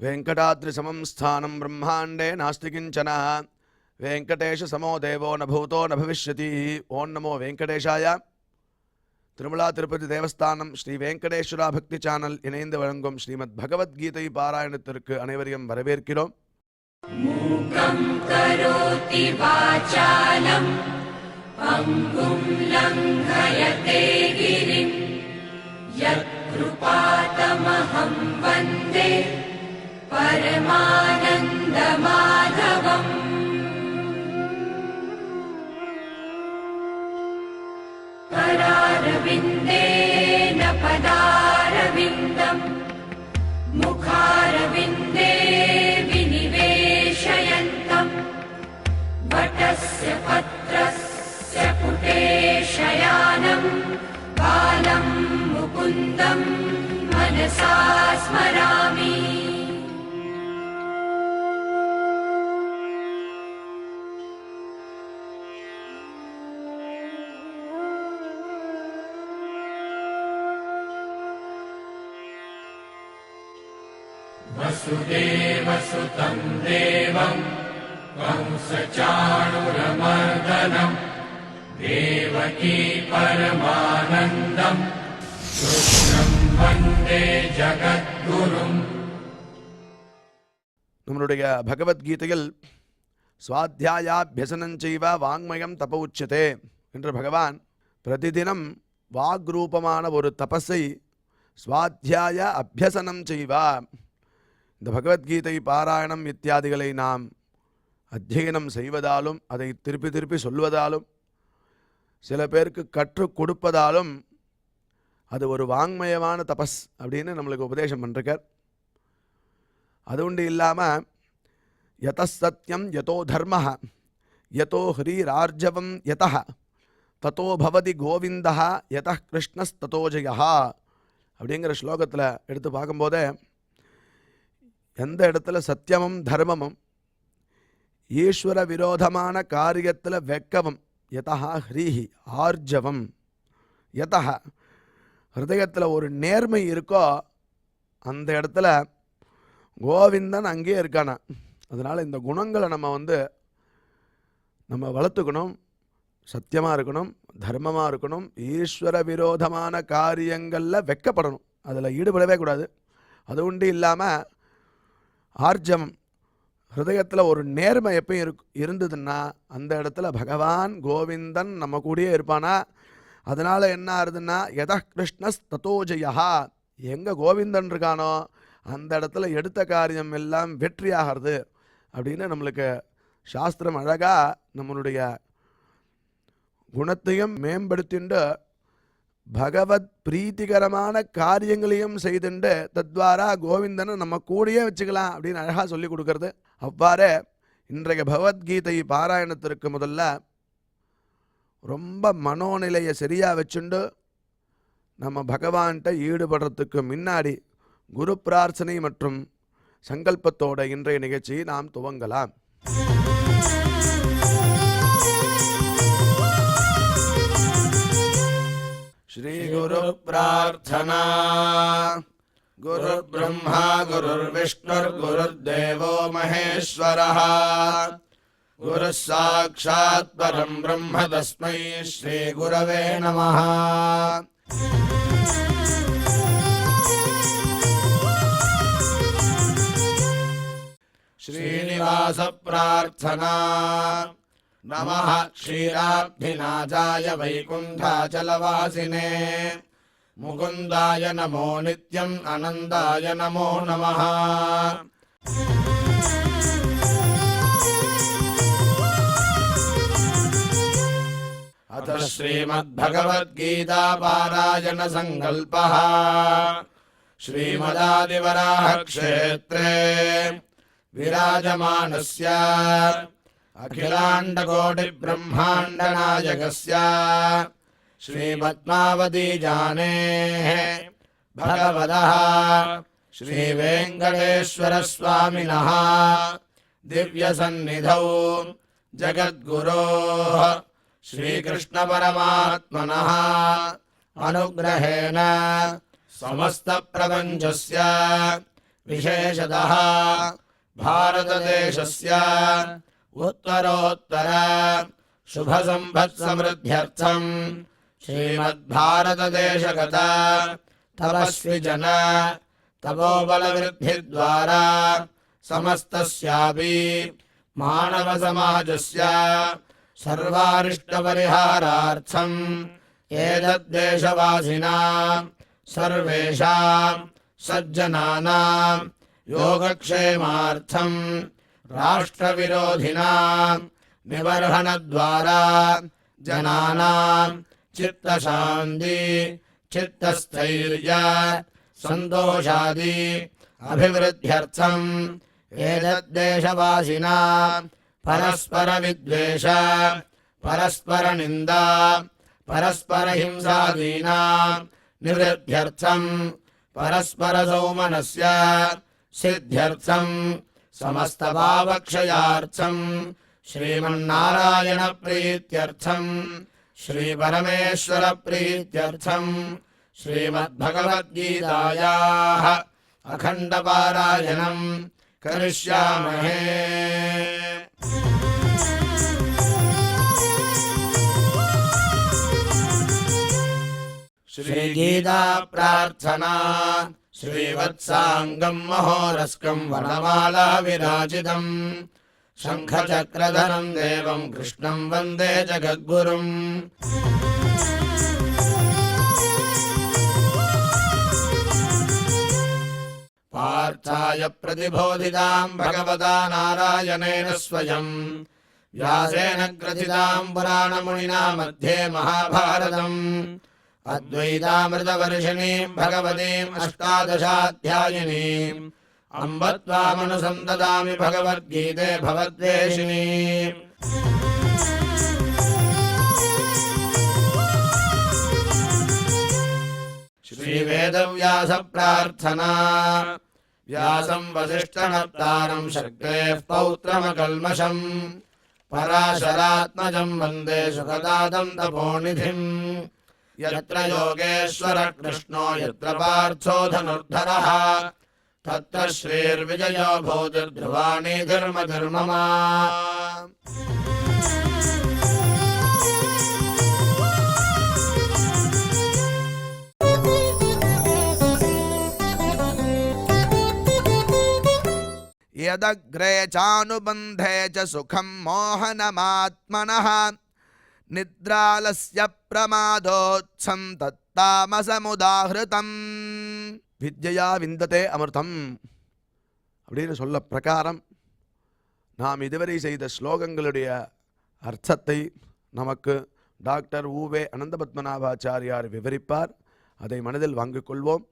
वेंकटाद्रिसमं स्थानं ब्रह्मांडे नास्ति किंचन वेंकटेश समो देवो न भूतो न भविष्यति। ओं नमो वेंकटेशाय। திருமலா திருப்பதி தேவஸ்தானம் ஸ்ரீ வெங்கடேஸ்வரா பக்தி சேனல் இணைந்து வழங்கும் ஸ்ரீமத் பகவத்கீதை பாராயணத்திற்கு அனைவரையும் வரவேற்கிறோம். மூகம் கரோதி வாசாலம் பங்கும் லங்கயதே கிரிம் யத்கிருபாதமஹம் வந்தே பரமானந்த மாதவம். करारविन्देन पदारविन्दम् मुखारविन्दे विनिवेशयन्तम् वटस्य पत्रस्य पुटे शयानम् बालं मुकुन्दम् मनसा स्मरामि. वसुदेवसुतं देवं कंसचाणूरमर्दनं देवकी परमानन्दं कृष्णं वन्दे जगद्गुरुम्. நம்மளுடைய பகவத்கீதையில் ஸ்வாத்தியாயாபியசனஞ்சைவ வாங்மயம் தப உச்சதே என்று பகவான் பிரதிதினம் வாக்ரூபமான ஒரு தபஸை ஸ்வாத்தியாய அபியசனம் செய்வா. இந்த பகவத்கீதை பாராயணம் இத்தியாதிகளை நாம் அத்தியனம் செய்வதாலும் அதை திருப்பி திருப்பி சொல்வதாலும் சில பேருக்கு கற்றுக் கொடுப்பதாலும் அது ஒரு வாங்மயமான தபஸ் அப்படின்னு நம்மளுக்கு உபதேசம் பண்ணிருக்கார். அது உண்டு இல்லாமல் யத சத்யம் யதோ தர்ம யதோ ஹ்ரீரார்ஜவம் யத ததோ பவதி கோவிந்தா யத கிருஷ்ணஸ்ததோ ஜெயா அப்படிங்கிற ஸ்லோகத்தில் எடுத்து பார்க்கும்போதே எந்த இடத்துல சத்தியமும் தர்மமும் ஈஸ்வர விரோதமான காரியத்தில் வெக்கவும் யதா ஹ்ரீஹி ஆர்ஜவம் யதா ஹிருதயத்தில் ஒரு நேர்மை இருக்கோ அந்த இடத்துல கோவிந்தன் அங்கேயே இருக்கானா. அதனால் இந்த குணங்களை நம்ம வளர்த்துக்கணும். சத்தியமாக இருக்கணும், தர்மமாக இருக்கணும், ஈஸ்வர விரோதமான காரியங்களில் வெக்கப்படணும், அதில் ஈடுபடவே கூடாது. அது உண்டு இல்லாமல் ஆர்ஜவம் ஹிருதயத்தில் ஒரு நேர்மை எப்பயும் இருந்ததுன்னா அந்த இடத்துல பகவான் கோவிந்தன் நம்ம கூடயே இருப்பானா. அதனால் என்ன ஆகுதுன்னா யத கிருஷ்ணஸ் ததோ ஜெயா, எங்கே கோவிந்தன் இருக்கானோ அந்த இடத்துல எடுத்த காரியம் எல்லாம் வெற்றியாகிறது அப்படின்னு நம்மளுக்கு சாஸ்திரம் அழகாக நம்மளுடைய குணத்தையும் மேம்படுத்திண்டு பகவத் பிரீத்திகரமான காரியங்களையும் செய்துண்டு தத்வாரா கோவிந்தனை நம்ம கூடயே வச்சுக்கலாம் அப்படின்னு அழகாக சொல்லி கொடுக்கறது. அவ்வாறே இன்றைய பகவத்கீதை பாராயணத்திற்கு முதல்ல ரொம்ப மனோநிலையை சரியாக வச்சுண்டு நம்ம பகவான்கிட்ட ஈடுபடுறதுக்கு முன்னாடி குரு பிரார்த்தனை மற்றும் சங்கல்பத்தோட இன்றைய நிகழ்ச்சியை நாம் துவங்கலாம். श्री गुरु प्रार्थना. गुरु ब्रह्मा गुरुर्विष्णुर् गुरुर्देवो महेश्वरः गुरुः साक्षात् परं ब्रह्म तस्मै श्री गुरवे नमः. श्रीनिवास प्रार्थना. नमः क्षीराब्धिनाथाय वैकुण्ठाचलवासिने मुकुन्दाय नमो नित्यम् आनन्दाय नमो नमः. अथ श्रीमद्भगवद्गीता पारायण संकल्पः. श्रीमदादिवराह क्षेत्रे विराजमानस्य अखिलाण्डकोटि ब्रह्माण्ड नायकस्य श्रीपद्मावती जानेः भगवतः श्रीवेङ्कटेश्वर स्वामिनः दिव्यसन्निधौ जगद्गुरोः श्रीकृष्ण परमात्मनः अनुग्रहेण समस्त प्रपञ्चस्य विशेषतः भारतदेशस्य उत्तरोत्तर शुभसम्पत्समृद्ध्यर्थं श्रीमद्भारतदेशगत तपस्विजन तपोबलवृद्धिद्वारा समस्तस्यापि मानवसमाजस्य सर्वारिष्टपरिहारार्थम् एतद्देशवासिनां सर्वेषां सज्जनानां योगक्षेमार्थं राष्ट्रविरोधिनां निबर्हणद्वारा जनानां चित्तशान्ति चित्तस्थैर्य सन्तोषादि अभिवृद्ध्यर्थम् एतद्देशवासिनां परस्परविद्वेष परस्परनिन्दा परस्परहिंसादीनां निवृद्ध्यर्थम् परस्परसौमनस्य सिद्ध्यर्थम् समस्तपापक्षयार्थम् श्रीमन्नारायणप्रीत्यर्थम् श्रीपरमेश्वरप्रीत्यर्थम् श्रीमद्भगवद्गीतायाः अखण्डपारायणम् करिष्यामहे। श्रीगीता प्रार्थना श्रीवत्साङ्गं महोरस्कं वनमाला विराजितम् शङ्खचक्रधरं देवं कृष्णं वन्दे जगद्गुरुम्। पार्थाय प्रतिबोधितां भगवता नारायणेन स्वयं व्यासेन ग्रथितां पुराणमुनिना मध्ये महाभारतम् अद्वैतामृतवर्षिणीं भगवतीम् अष्टादशाध्यायिनीम् अम्ब त्वामनुसन्ददामि भगवद्गीते भवद्वेषिणीम्। श्रीवेदव्यास प्रार्थना व्यासं वसिष्ठनप्तारं शक्तेः पौत्रमकल्मषम् पराशरात्मजं वन्दे सुखदातं तपोनिधिम्। यत्र योगेश्वरः कृष्णो यत्र पार्थो धनुर्धरः तत्र श्रीर्विजयो भूतिर्ध्रुवाणि धर्मधर्मः। यदग्रे चानुबन्धे च सुखं मोहनमात्मनः निद्रालस्य प्रमादोत्सं तत्तामसमुदाहृतम् வித்யா விந்ததே அமிர்தம் அப்படின்னு சொல்ல பிரகாரம் நாம் இதுவரை செய்த ஸ்லோகங்களுடைய அர்த்தத்தை நமக்கு டாக்டர் ஊவே அனந்தபத்மநாபாச்சாரியார் விவரிப்பார். அதை மனதில் வாங்கிக் கொள்வோம்.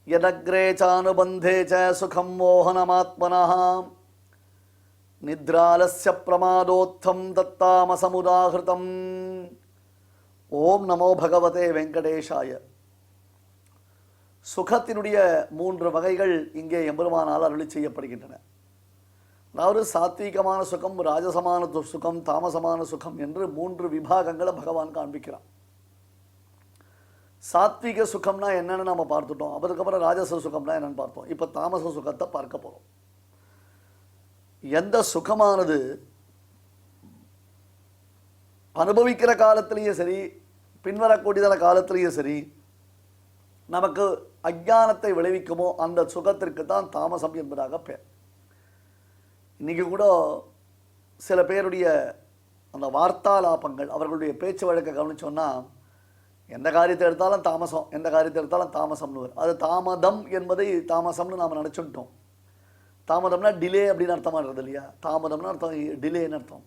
यदग्रे चानुबन्धे च सुखं मोहनमात्मनः निद्रालस्य प्रमादोत्थं दत्तामसमुदाहृतम्. ஓம் நமோ பகவதே வெங்கடேஷாய. சுகத்தினுடைய 3 வகைகள் இங்கே எம்பெருமானால் அருளி செய்யப்படுகின்றன. அதாவது சாத்வீகமான சுகம், ராஜசமான சுகம், தாமசமான சுகம் என்று 3 விபாகங்களை பகவான் காண்பிக்கிறான். சாத்விக சுகம்னா என்னன்னு நம்ம பார்த்துட்டோம். அதுக்கப்புறம் ராஜச சுகம்னா என்னன்னு பார்த்தோம். இப்போ தாமச சுகத்தை பார்க்க போகிறோம். எந்த சுகமானது அனுபவிக்கிற காலத்திலையும் சரி, பின்வரக்கூடியதான காலத்திலையும் சரி, நமக்கு அஞ்ஞானத்தை விளைவிக்குமோ அந்த சுகத்திற்கு தான் தாமசம் என்பதாக பேர். இன்னைக்கு கூட சில பேருடைய அந்த வார்த்தாலாபங்கள், அவர்களுடைய பேச்சு வழக்கை கவனிச்சோன்னா, எந்த காரியத்தை எடுத்தாலும் தாமசம், எந்த காரியத்தை எடுத்தாலும் தாமசம்னு வரும். அது தாமதம் என்பதை தாமசம்னு நாம் நினச்சுட்டோம். தாமதம்னா டிலே அப்படின்னு அர்த்தமாகிறது இல்லையா? தாமதம்னு அர்த்தம் டிலேன்னு அர்த்தம்.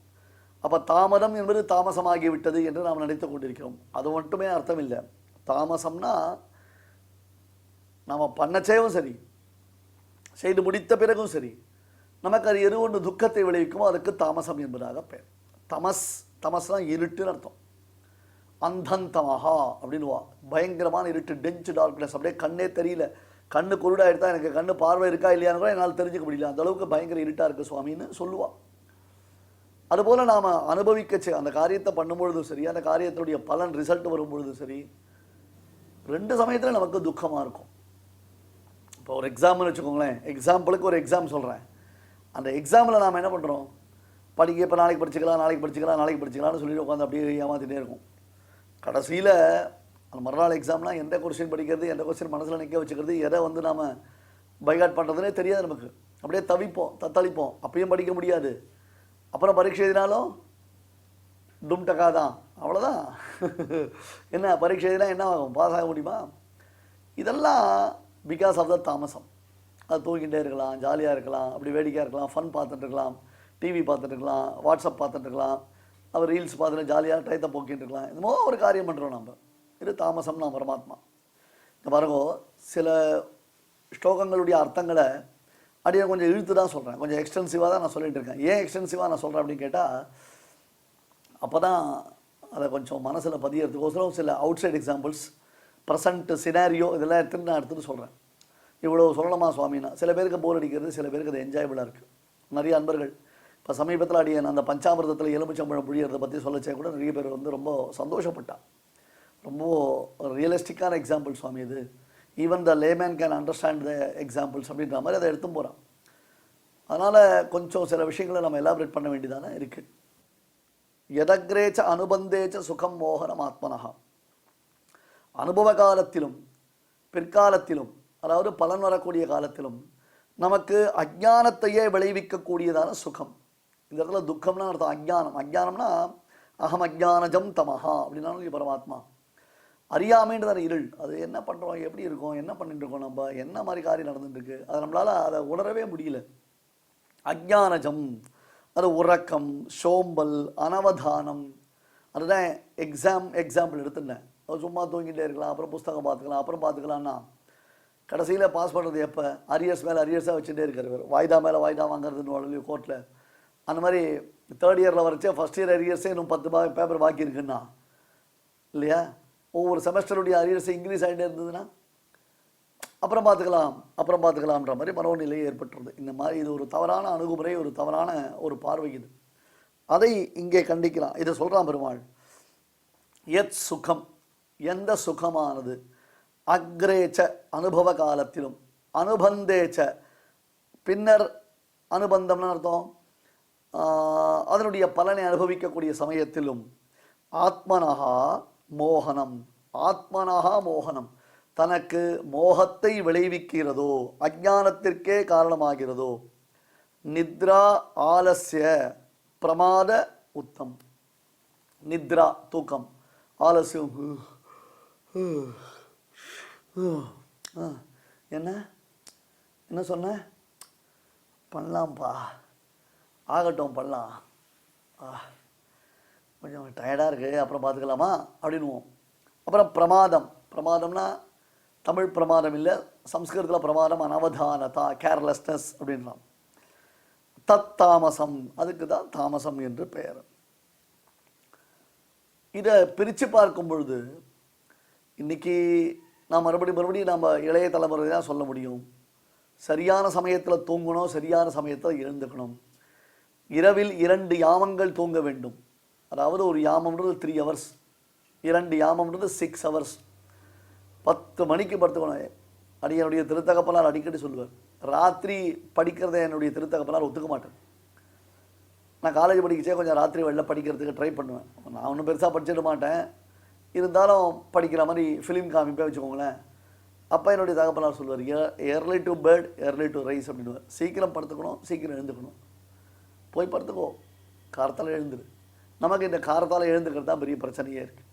அப்போ தாமதம் என்பது தாமசமாகிவிட்டது என்று நாம் நினைத்து கொண்டிருக்கிறோம். அது மட்டுமே அர்த்தம் இல்லை. தாமசம்னா நாம் பண்ணச்சேவும் சரி, செய்து முடித்த பிறகும் சரி, நமக்கு அது எது ஒன்று துக்கத்தை விளைவிக்குமோ அதுக்கு தாமசம் என்பதாக பெயர். தமஸ்னா இருட்டுன்னு அர்த்தம். அந்தந்தமஹா அப்படின்னுவா. பயங்கரமான இருட்டு, டென்ச்சு டார்க்னஸ், அப்படியே கண்ணே தெரியல. கண்ணு குருடாக எடுத்தால் எனக்கு கண்ணு பார்வை இருக்கா இல்லையான்னு கூட என்னால் தெரிஞ்சுக்க முடியல, அந்த அளவுக்கு பயங்கர இருட்டாக இருக்குது சுவாமின்னு சொல்லுவாள். அதுபோல் நாம் அனுபவிக்கச்சு அந்த காரியத்தை பண்ணும்பொழுதும் சரி, அந்த காரியத்தினுடைய பலன் ரிசல்ட் வரும்பொழுதும் சரி, 2 சமயத்தில் நமக்கு துக்கமாக இருக்கும். இப்போ ஒரு எக்ஸாம்பிள் வச்சுக்கோங்களேன், எக்ஸாம்பிளுக்கு ஒரு எக்ஸாம் சொல்கிறேன். அந்த எக்ஸாமில் நாம் என்ன பண்ணுறோம், இப்போ நாளைக்கு படிச்சுக்கலாம்னு சொல்லிட்டு உட்காந்து அப்படியே ஏமாற்றிட்டே இருக்கும். கடைசியில் அந்த மறுநாள் எக்ஸாம்லாம் எந்த கொஸ்டின் படிக்கிறது, எந்த கொஸ்டின் மனசில் நிற்க வச்சுக்கிறது, எதை வந்து நாம் பைகாட் பண்ணுறதுனே தெரியாது நமக்கு. அப்படியே தத்தளிப்போம். அப்பயும் படிக்க முடியாது. அப்புறம் பரீட்சை எழுதினாலும் டும் டக்கா தான், அவ்வளோதான். என்ன பரீட்சை எழுதினா என்ன ஆகும், பாஸ் ஆக முடியுமா? இதெல்லாம் பிகாஸ் ஆஃப் த தாமசம். அது தூங்கிட்டே இருக்கலாம், ஜாலியாக இருக்கலாம், அப்படி வேடிக்கையாக இருக்கலாம், ஃபன் பார்த்துட்டு இருக்கலாம், டிவி பார்த்துட்டு இருக்கலாம், வாட்ஸ்அப் பார்த்துட்டு இருக்கலாம், அவர் ரீல்ஸ் பார்த்துட்டு ஜாலியாக டயத்தை போக்கிட்டு இருக்கலாம். என்னமோ ஒரு காரியம் பண்ணுறோம் நம்ம. இது தாமசம்னா பரமாத்மா. இந்த பாருங்க, சில ஸ்லோகங்களுடைய அர்த்தங்களை அப்படியே கொஞ்சம் இழுத்து தான் சொல்கிறேன், கொஞ்சம் எக்ஸ்டென்சிவாக தான் நான் சொல்லிகிட்டு இருக்கேன். ஏன் எக்ஸ்டென்சிவாக நான் சொல்கிறேன் அப்படின்னு கேட்டால், அப்போ தான் அதை கொஞ்சம் மனசில் பதியறதுக்கோசரம் சில outside examples, present scenario இதெல்லாம் எடுத்துகிட்டு சொல்கிறேன். இவ்வளோ சொல்லணுமா சுவாமினா, சில பேருக்கு போர் அடிக்கிறது, சில பேருக்கு அது என்ஜாயபிளாக இருக்குது. நிறைய அன்பர்கள் இப்போ சமீபத்தில் அடியேன் அந்த பஞ்சாமிரதத்தில் எலுமிச்சம்பழம் புழியறதை பற்றி சொல்லச்சே கூட நிறைய பேர் வந்து ரொம்ப சந்தோஷப்பட்டா. ரொம்ப ரியலிஸ்டிக்கான எக்ஸாம்பிள் சுவாமி இது, even the layman can understand the examples அப்படின்ற மாதிரி அதை எடுத்தும் போகிறான். அதனால் கொஞ்சம் சில விஷயங்களை நம்ம எலாபரேட் பண்ண வேண்டியதானே இருக்குது. யதக்ரேச்ச அனுபந்தேச்ச சுகம் மோகனம் ஆத்மனஹா. அனுபவ காலத்திலும் பிற்காலத்திலும், அதாவது பலன் வரக்கூடிய காலத்திலும் நமக்கு அஜ்ஞானத்தையே விளைவிக்கக்கூடியதான சுகம். இந்த இடத்துல துக்கம்னா அர்த்தம் அஜ்ஞானம். அஜ்ஞானம்னா அகம் அஜ்ஞானஜம் தமஹா அப்படின்னாலும் பரமாத்மா. அறியாமைன்றதான இருள். அது என்ன பண்ணுறோம், எப்படி இருக்கோம், என்ன பண்ணிட்டு இருக்கோம், நம்ம என்ன மாதிரி காரியம் நடந்துட்டுருக்கு, அது நம்மளால் அதை உணரவே முடியல. அஜ்ஞானஜம், அது உறக்கம், சோம்பல், அனவதானம். அதுதான் எக்ஸாம்பிள் எடுத்துட்டேன். சும்மா தூங்கிட்டே இருக்கலாம், அப்புறம் புஸ்தகம் பார்த்துக்கலாம்னா கடைசியில் பாஸ் பண்ணுறது எப்போ, அரியர்ஸ் மேலே அரியர்ஸாக வச்சுட்டே இருக்கிறவர், வாய்தா மேலே வாய்தா வாங்குறதுன்னு வளர்லையோ கோர்ட்டில். அந்த மாதிரி 3rd இயரில் வரைச்சே ஃபஸ்ட் இயர் அரியர்ஸே இன்னும் 10 பேப்பர் பாக்கி இருக்குன்னா இல்லையா, ஒவ்வொரு செமஸ்டருடைய அரியர்ஸை இன்க்ரீஸ் ஆகிட்டே இருந்ததுன்னா அப்புறம் பார்த்துக்கலாம்ன்ற மாதிரி மனோநிலை ஏற்பட்டுருது. இந்த மாதிரி இது ஒரு தவறான அணுகுமுறை, ஒரு தவறான ஒரு பார்வை. இது அதை இங்கே கண்டிக்கலாம். இதை சொல்கிறான் பெருமாள். எத் சுகம், எந்த சுகமானது, அக்ரேச்ச அனுபவ காலத்திலும், அனுபந்தேச்ச பின்னர், அனுபந்தம்னு அர்த்தம் அதனுடைய பலனை அனுபவிக்கக்கூடிய சமயத்திலும், ஆத்மனஹா மோகனம், ஆத்மனஹா மோகனம், தனக்கு மோகத்தை விளைவிக்கிறதோ, அஜ்ஞானத்திற்கே காரணமாகிறதோ, நித்ரா ஆலஸ்ய பிரமாத உத்தம். நித்ரா தூக்கம், ஆலஸ்யம் என்ன சொன்ன, பண்ணலாம்ப்பா, ஆகட்டும் பண்ணலாம், கொஞ்சம் டயர்டாக இருக்குது அப்புறம் பார்த்துக்கலாமா அப்படின்னுவோம். அப்புறம் பிரமாதம்னா தமிழ் பிரமாதம் இல்லை, சம்ஸ்கிருதத்தில் பிரமாதம் அனவதானதா, கேர்லெஸ்னஸ் அப்படின்லாம். தத் தாமசம், அதுக்கு தான் தாமசம் என்று பெயர். இதை பிரித்து பார்க்கும் பொழுது இன்றைக்கி நான் மறுபடியும் நம்ம இளைய தலைமுறை தான் சொல்ல முடியும். சரியான சமயத்தில் தூங்கணும், சரியான சமயத்தில் எழுந்துக்கணும். இரவில் 2 யாமங்கள் தூங்க வேண்டும். அதாவது ஒரு யாமம்ன்றது 3 hours, 2 யாமம்ன்றது 6 hours. 10 மணிக்கு படுத்துக்கணும். என்னுடைய திருத்தகப்பனார் அடிக்கடி சொல்லுவார், ராத்திரி படிக்கிறத என்னுடைய திருத்தகப்பனார் ஒத்துக்க மாட்டேன். நான் காலேஜ் படிக்கச்சே கொஞ்சம் ராத்திரி வெளில படிக்கிறதுக்கு ட்ரை பண்ணுவேன். நான் ஒன்றும் பெருசாக படிச்சிட மாட்டேன், இருந்தாலும் படிக்கிற மாதிரி ஃபிலிம் காமிப்பே வச்சுக்கோங்களேன். அப்போ என்னுடைய தகப்பனார் சொல்லுவார், early to bed early to rise அப்படின்னுவார். சீக்கிரம் படுத்துக்கணும், சீக்கிரம் எழுந்துக்கணும். போய் படுத்துக்கோ, கார்த்தால எழுந்துரு. நமக்கு இந்த கார்த்தால எழுந்துக்கிறது தான் பெரிய பிரச்சனையே இருக்குது.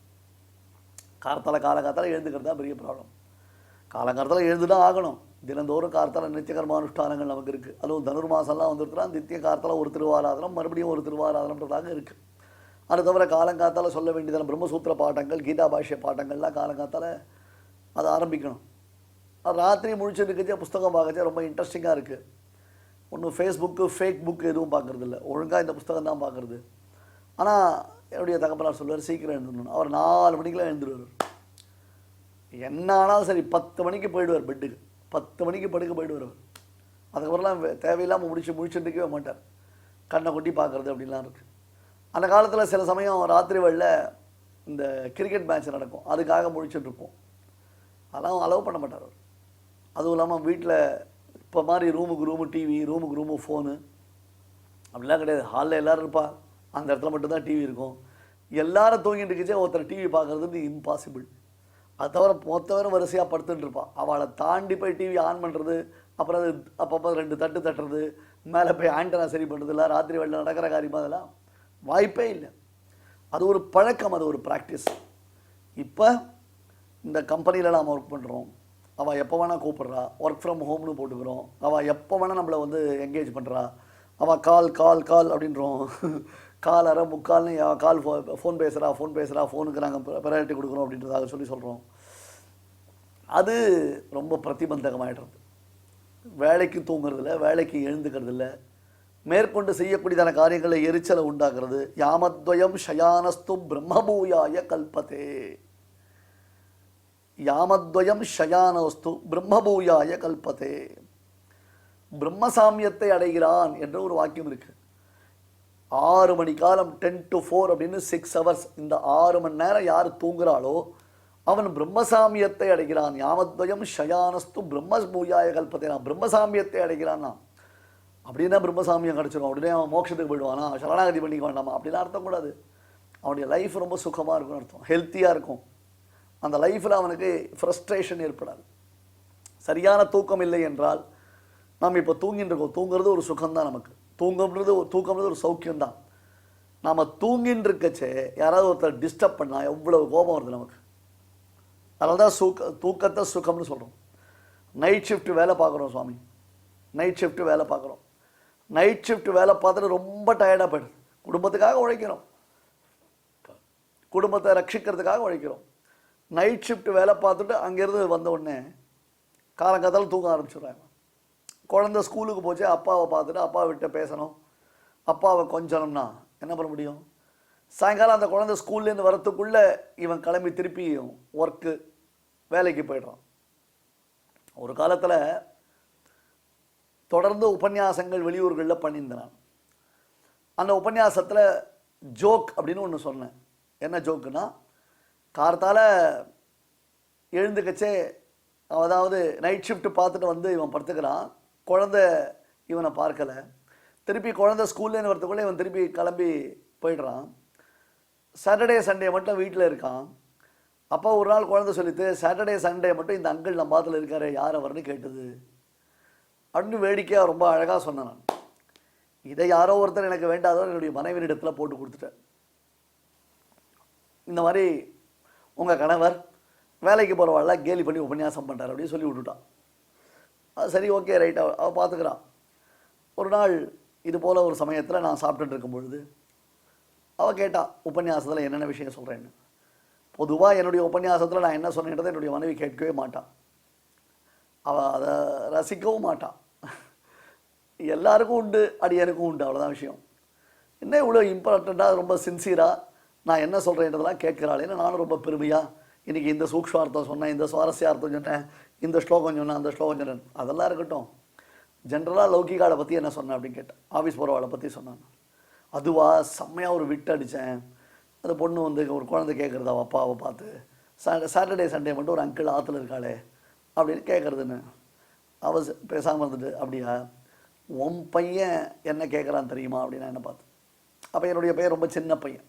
காலங்காத்தால எழுந்துக்கிறது தான் பெரிய ப்ராப்ளம். காலங்காலத்தில் எழுந்து தான் ஆகணும். தினந்தோறும் கார்த்தால நித்தியகர்மானுஷ்டானங்கள் நமக்கு இருக்குது. அதுவும் தனுர்மாசம்லாம் வந்துருக்குன்னா நித்திய கார்த்தால ஒரு திருவாராதனம், மறுபடியும் ஒரு திருவாராதனன்றதாக இருக்குது. அது தவிர காலங்காத்தால சொல்ல வேண்டியதான பிரம்மசூத்திர பாட்டங்கள், கீதா பாஷ்ய பாட்டங்கள்லாம் காலங்காத்தால அதை ஆரம்பிக்கணும். அது ராத்திரி முழிச்சுருக்கச்சே புஸ்தகம் பார்க்கச்சே ரொம்ப இன்ட்ரெஸ்டிங்காக இருக்குது. ஒன்றும் ஃபேஸ்புக்கு ஃபேக் புக்கு எதுவும் பார்க்குறது இல்லை, ஒழுங்காக இந்த புஸ்தகம் தான் பார்க்குறது. ஆனால் என்னுடைய தகப்பனார் சொல்லுவார், சீக்கிரம் எழுந்துடணும். அவர் 4 மணிக்கெலாம் எழுந்துருவார். என்ன ஆனாலும் சரி 10 மணிக்கு போயிடுவார் பெட்டுக்கு, 10 மணிக்கு படுக்க போயிடுவார். அதுக்கப்புறம்லாம் தேவையில்லாமல் முழிச்சுட்டுக்கவே மாட்டார். கண்ணை கொட்டி பார்க்குறது அப்படின்லாம் இருக்குது. அந்த காலத்தில் சில சமயம் ராத்திரி வேளையில் இந்த கிரிக்கெட் மேட்ச் நடக்கும், அதுக்காக முழிச்சுட்டு இருப்போம். அதெல்லாம் அலோவ் பண்ண மாட்டார் அவர். அதுவும் இல்லாமல் வீட்டில் இப்போ மாதிரி ரூமுக்கு ரூமு டிவி, ரூமுக்கு ரூமு ஃபோனு அப்படிலாம் கிடையாது. ஹாலில் எல்லோரும் இருப்பா, அந்த இடத்துல மட்டும்தான் டிவி இருக்கும். எல்லாரும் தூங்கிட்டு இருக்குச்சே ஒருத்தர் டிவி பார்க்குறது இம்பாசிபிள். அது தவிர மொத்தவரும் வரிசையாக படுத்துட்டு இருப்பாள். அவளை தாண்டி போய் டிவி ஆன் பண்ணுறது, அப்புறம் அது அப்பப்போ 2 தட்டு தட்டுறது, மேலே போய் ஆண்டனா சரி பண்ணுறது, இல்லை ராத்திரி வேளையில் நடக்கிற காரியமாக அதெல்லாம் வாய்ப்பே இல்லை. அது ஒரு பழக்கம், அது ஒரு ப்ராக்டிஸ். இப்போ இந்த கம்பெனியில் நாம் ஒர்க் பண்ணுறோம், அவள் எப்போ வேணால் கூப்பிட்றா, ஒர்க் ஃப்ரம் ஹோம்னு போட்டுக்கிறோம், அவள் எப்போ வேணால் நம்மளை வந்து என்கேஜ் பண்ணுறா, அவள் கால் கால் கால் அப்படின்றோம், கால் அரை முக்கால்னு கால் ஃபோன் பேசுகிறா, ஃபோனுக்கு நாங்கள் ப்ரையாரிட்டி கொடுக்குறோம் அப்படின்றதாக சொல்கிறோம். அது ரொம்ப பிரதிபந்தகமாகிடுறது. வேலைக்கு தூங்குறதில்ல, வேலைக்கு எழுந்துக்கிறதில்ல, மேற்கொண்டு செய்யக்கூடியதான காரியங்களில் எரிச்சலை உண்டாக்குறது. யாமத்வயம் ஷயானஸ்து பிரம்மபூயாய கல்பத்தே, யாமத்வயம் ஷயானஸ்து பிரம்மபூயாய கல்பத்தே. பிரம்மசாமியத்தை அடைகிறான் என்ற ஒரு வாக்கியம் இருக்கு. 6 மணி காலம் 10 to 4 அப்படின்னு 6 hours, இந்த 6 மணி நேரம் யார் தூங்குறாளோ அவன் பிரம்மசாமியத்தை அடைகிறான். யாமத்வயம் ஷயானஸ்து பிரம்மபூயாய கல்பத்தே. நான் பிரம்மசாமியத்தை அடைகிறான்னா அப்படின்னா பிரம்மசாமியம் கிடச்சிடும், உடனே அவன் மோட்சத்துக்கு போயிடுவானா, சரணாகதி பண்ணிக்க வேண்டாமா அப்படிலாம் அர்த்தம் கூடாது. அவனுடைய லைஃப் ரொம்ப சுகமாக இருக்கும்னு அர்த்தம், ஹெல்த்தியாக இருக்கும். அந்த லைஃப்பில் அவனுக்கு ஃப்ரஸ்ட்ரேஷன் ஏற்படாது. சரியான தூக்கம் இல்லை என்றால், நாம் இப்போ தூங்கிட்டு இருக்கோம், தூங்குறது ஒரு சுகம்தான் நமக்கு, தூக்கம்ன்றது ஒரு சௌக்கியம்தான். நாம் தூங்கின்னு இருக்கச்சே யாராவது ஒருத்தர் டிஸ்டர்ப் பண்ணால் எவ்வளவு கோபம் வருது நமக்கு. அதனால தான் தூக்கத்தை சுகம்னு சொல்கிறோம். நைட் ஷிஃப்ட் வேலை பார்க்குறோம் சுவாமி, நைட் ஷிஃப்ட் வேலை பார்க்குறோம், நைட் ஷிஃப்ட் வேலை பார்த்துட்டு ரொம்ப டயர்டாக போயிடுது. குடும்பத்துக்காக உழைக்கிறோம், குடும்பத்தை ரட்சிக்கிறதுக்காக உழைக்கிறோம். நைட் ஷிஃப்ட் வேலை பார்த்துட்டு அங்கேருந்து வந்த உடனே காலங்காத்தாலும் தூங்க ஆரம்பிச்சிடுறாங்க. குழந்தை ஸ்கூலுக்கு போச்சு, அப்பாவை பார்த்துட்டு அப்பாவிட்ட பேசணும், அப்பாவை கொஞ்சணும்னா என்ன பண்ண முடியும்? சாயங்காலம் அந்த குழந்தை ஸ்கூல்லேருந்து வரத்துக்குள்ளே இவன் கிளம்பி திருப்பி ஒர்க்கு வேலைக்கு போய்ட்றான். ஒரு காலத்தில் தொடர்ந்து உபன்யாசங்கள் வெளியூர்களில் பண்ணியிருந்தான். அந்த உபன்யாசத்தில் ஜோக் அப்படின்னு ஒன்று சொன்னேன். என்ன ஜோக்குன்னா, கார்த்தால் எழுந்துக்கச்சே அதாவது நைட் ஷிஃப்ட் பார்த்துட்டு வந்து இவன் படுத்துக்கிறான், குழந்தை இவனை பார்க்கலை, திருப்பி குழந்தை ஸ்கூல்லேருந்து வரத்துக்குள்ளே இவன் திருப்பி கிளம்பி போயிடுறான். சாட்டர்டே சண்டே மட்டும் வீட்டில் இருக்கான். அப்போ ஒரு நாள் குழந்தை சொல்லிட்டு, சாட்டர்டே சண்டே மட்டும் இந்த அங்கிள் நம்ம பாத்தில் இருக்காரு, யார் அவர்னு கேட்டது அப்படின்னு வேடிக்கையாக ரொம்ப அழகாக சொன்னேன். நான் இதை யாரோ ஒருத்தர் எனக்கு வேண்டாதவர் என்னுடைய மனைவியிடத்தில் போட்டு கொடுத்துட்டேன். இந்த மாதிரி உங்கள் கணவர் வேலைக்கு போகிறவாள்ல கேலி பண்ணி உபன்யாசம் பண்ணுறார் அப்படின்னு சொல்லி விட்டுட்டான். அது சரி, ஓகே ரைட், அவள் பார்த்துக்கிறான். ஒரு நாள் இது போல் ஒரு சமயத்தில் நான் சாப்பிட்டுட்டு இருக்கும் பொழுது அவள் கேட்டாள், உபன்யாசத்தில் என்னென்ன விஷயம் சொல்கிறேன்னு. பொதுவாக என்னுடைய உபன்யாசத்தில் நான் என்ன சொன்னேன்றதை என்னுடைய மனைவி கேட்கவே மாட்டான், அவள் அதை ரசிக்கவும் மாட்டான். எல்லாருக்கும் உண்டு, அடியனுக்கும் உண்டு, அவ்வளோதான் விஷயம். என்ன இவ்வளோ இம்பார்ட்டண்ட்டாக ரொம்ப சின்சியராக நான் என்ன சொல்கிறேன்றதெல்லாம் கேட்குறாளேன்னு நானும் ரொம்ப பெருமையாக இன்றைக்கி இந்த சூக்ஷ்மார்த்தம் சொன்னேன், இந்த சுவாரஸ்யார்த்தம் சொன்னேன், இந்த ஸ்லோகம் சொன்னேன், அந்த ஸ்லோகம் சொன்னேன். அதெல்லாம் இருக்கட்டும், ஜென்ரலாக லௌகிகாவை பற்றி என்ன சொன்னேன் அப்படின்னு கேட்டேன். ஆஃபீஸ் போகிறவாளை பற்றி சொன்னான். அதுவா செம்மையாக ஒரு விட்டு அடித்தேன். அந்த பொண்ணு வந்து ஒரு குழந்தை கேட்குறது அவள் அப்பாவை பார்த்து, சாட்டர்டே சண்டே மட்டும் ஒரு அங்கிள் ஆற்றுல இருக்காளே அப்படின்னு கேட்குறதுன்னு. அவள் பேசாமல் இருந்துட்டு, அப்படியா உன் பையன் என்ன கேட்குறான் தெரியுமா அப்படின்னு நான் என்ன பார்த்தேன். அப்போ என்னுடைய பையன் ரொம்ப சின்ன பையன்,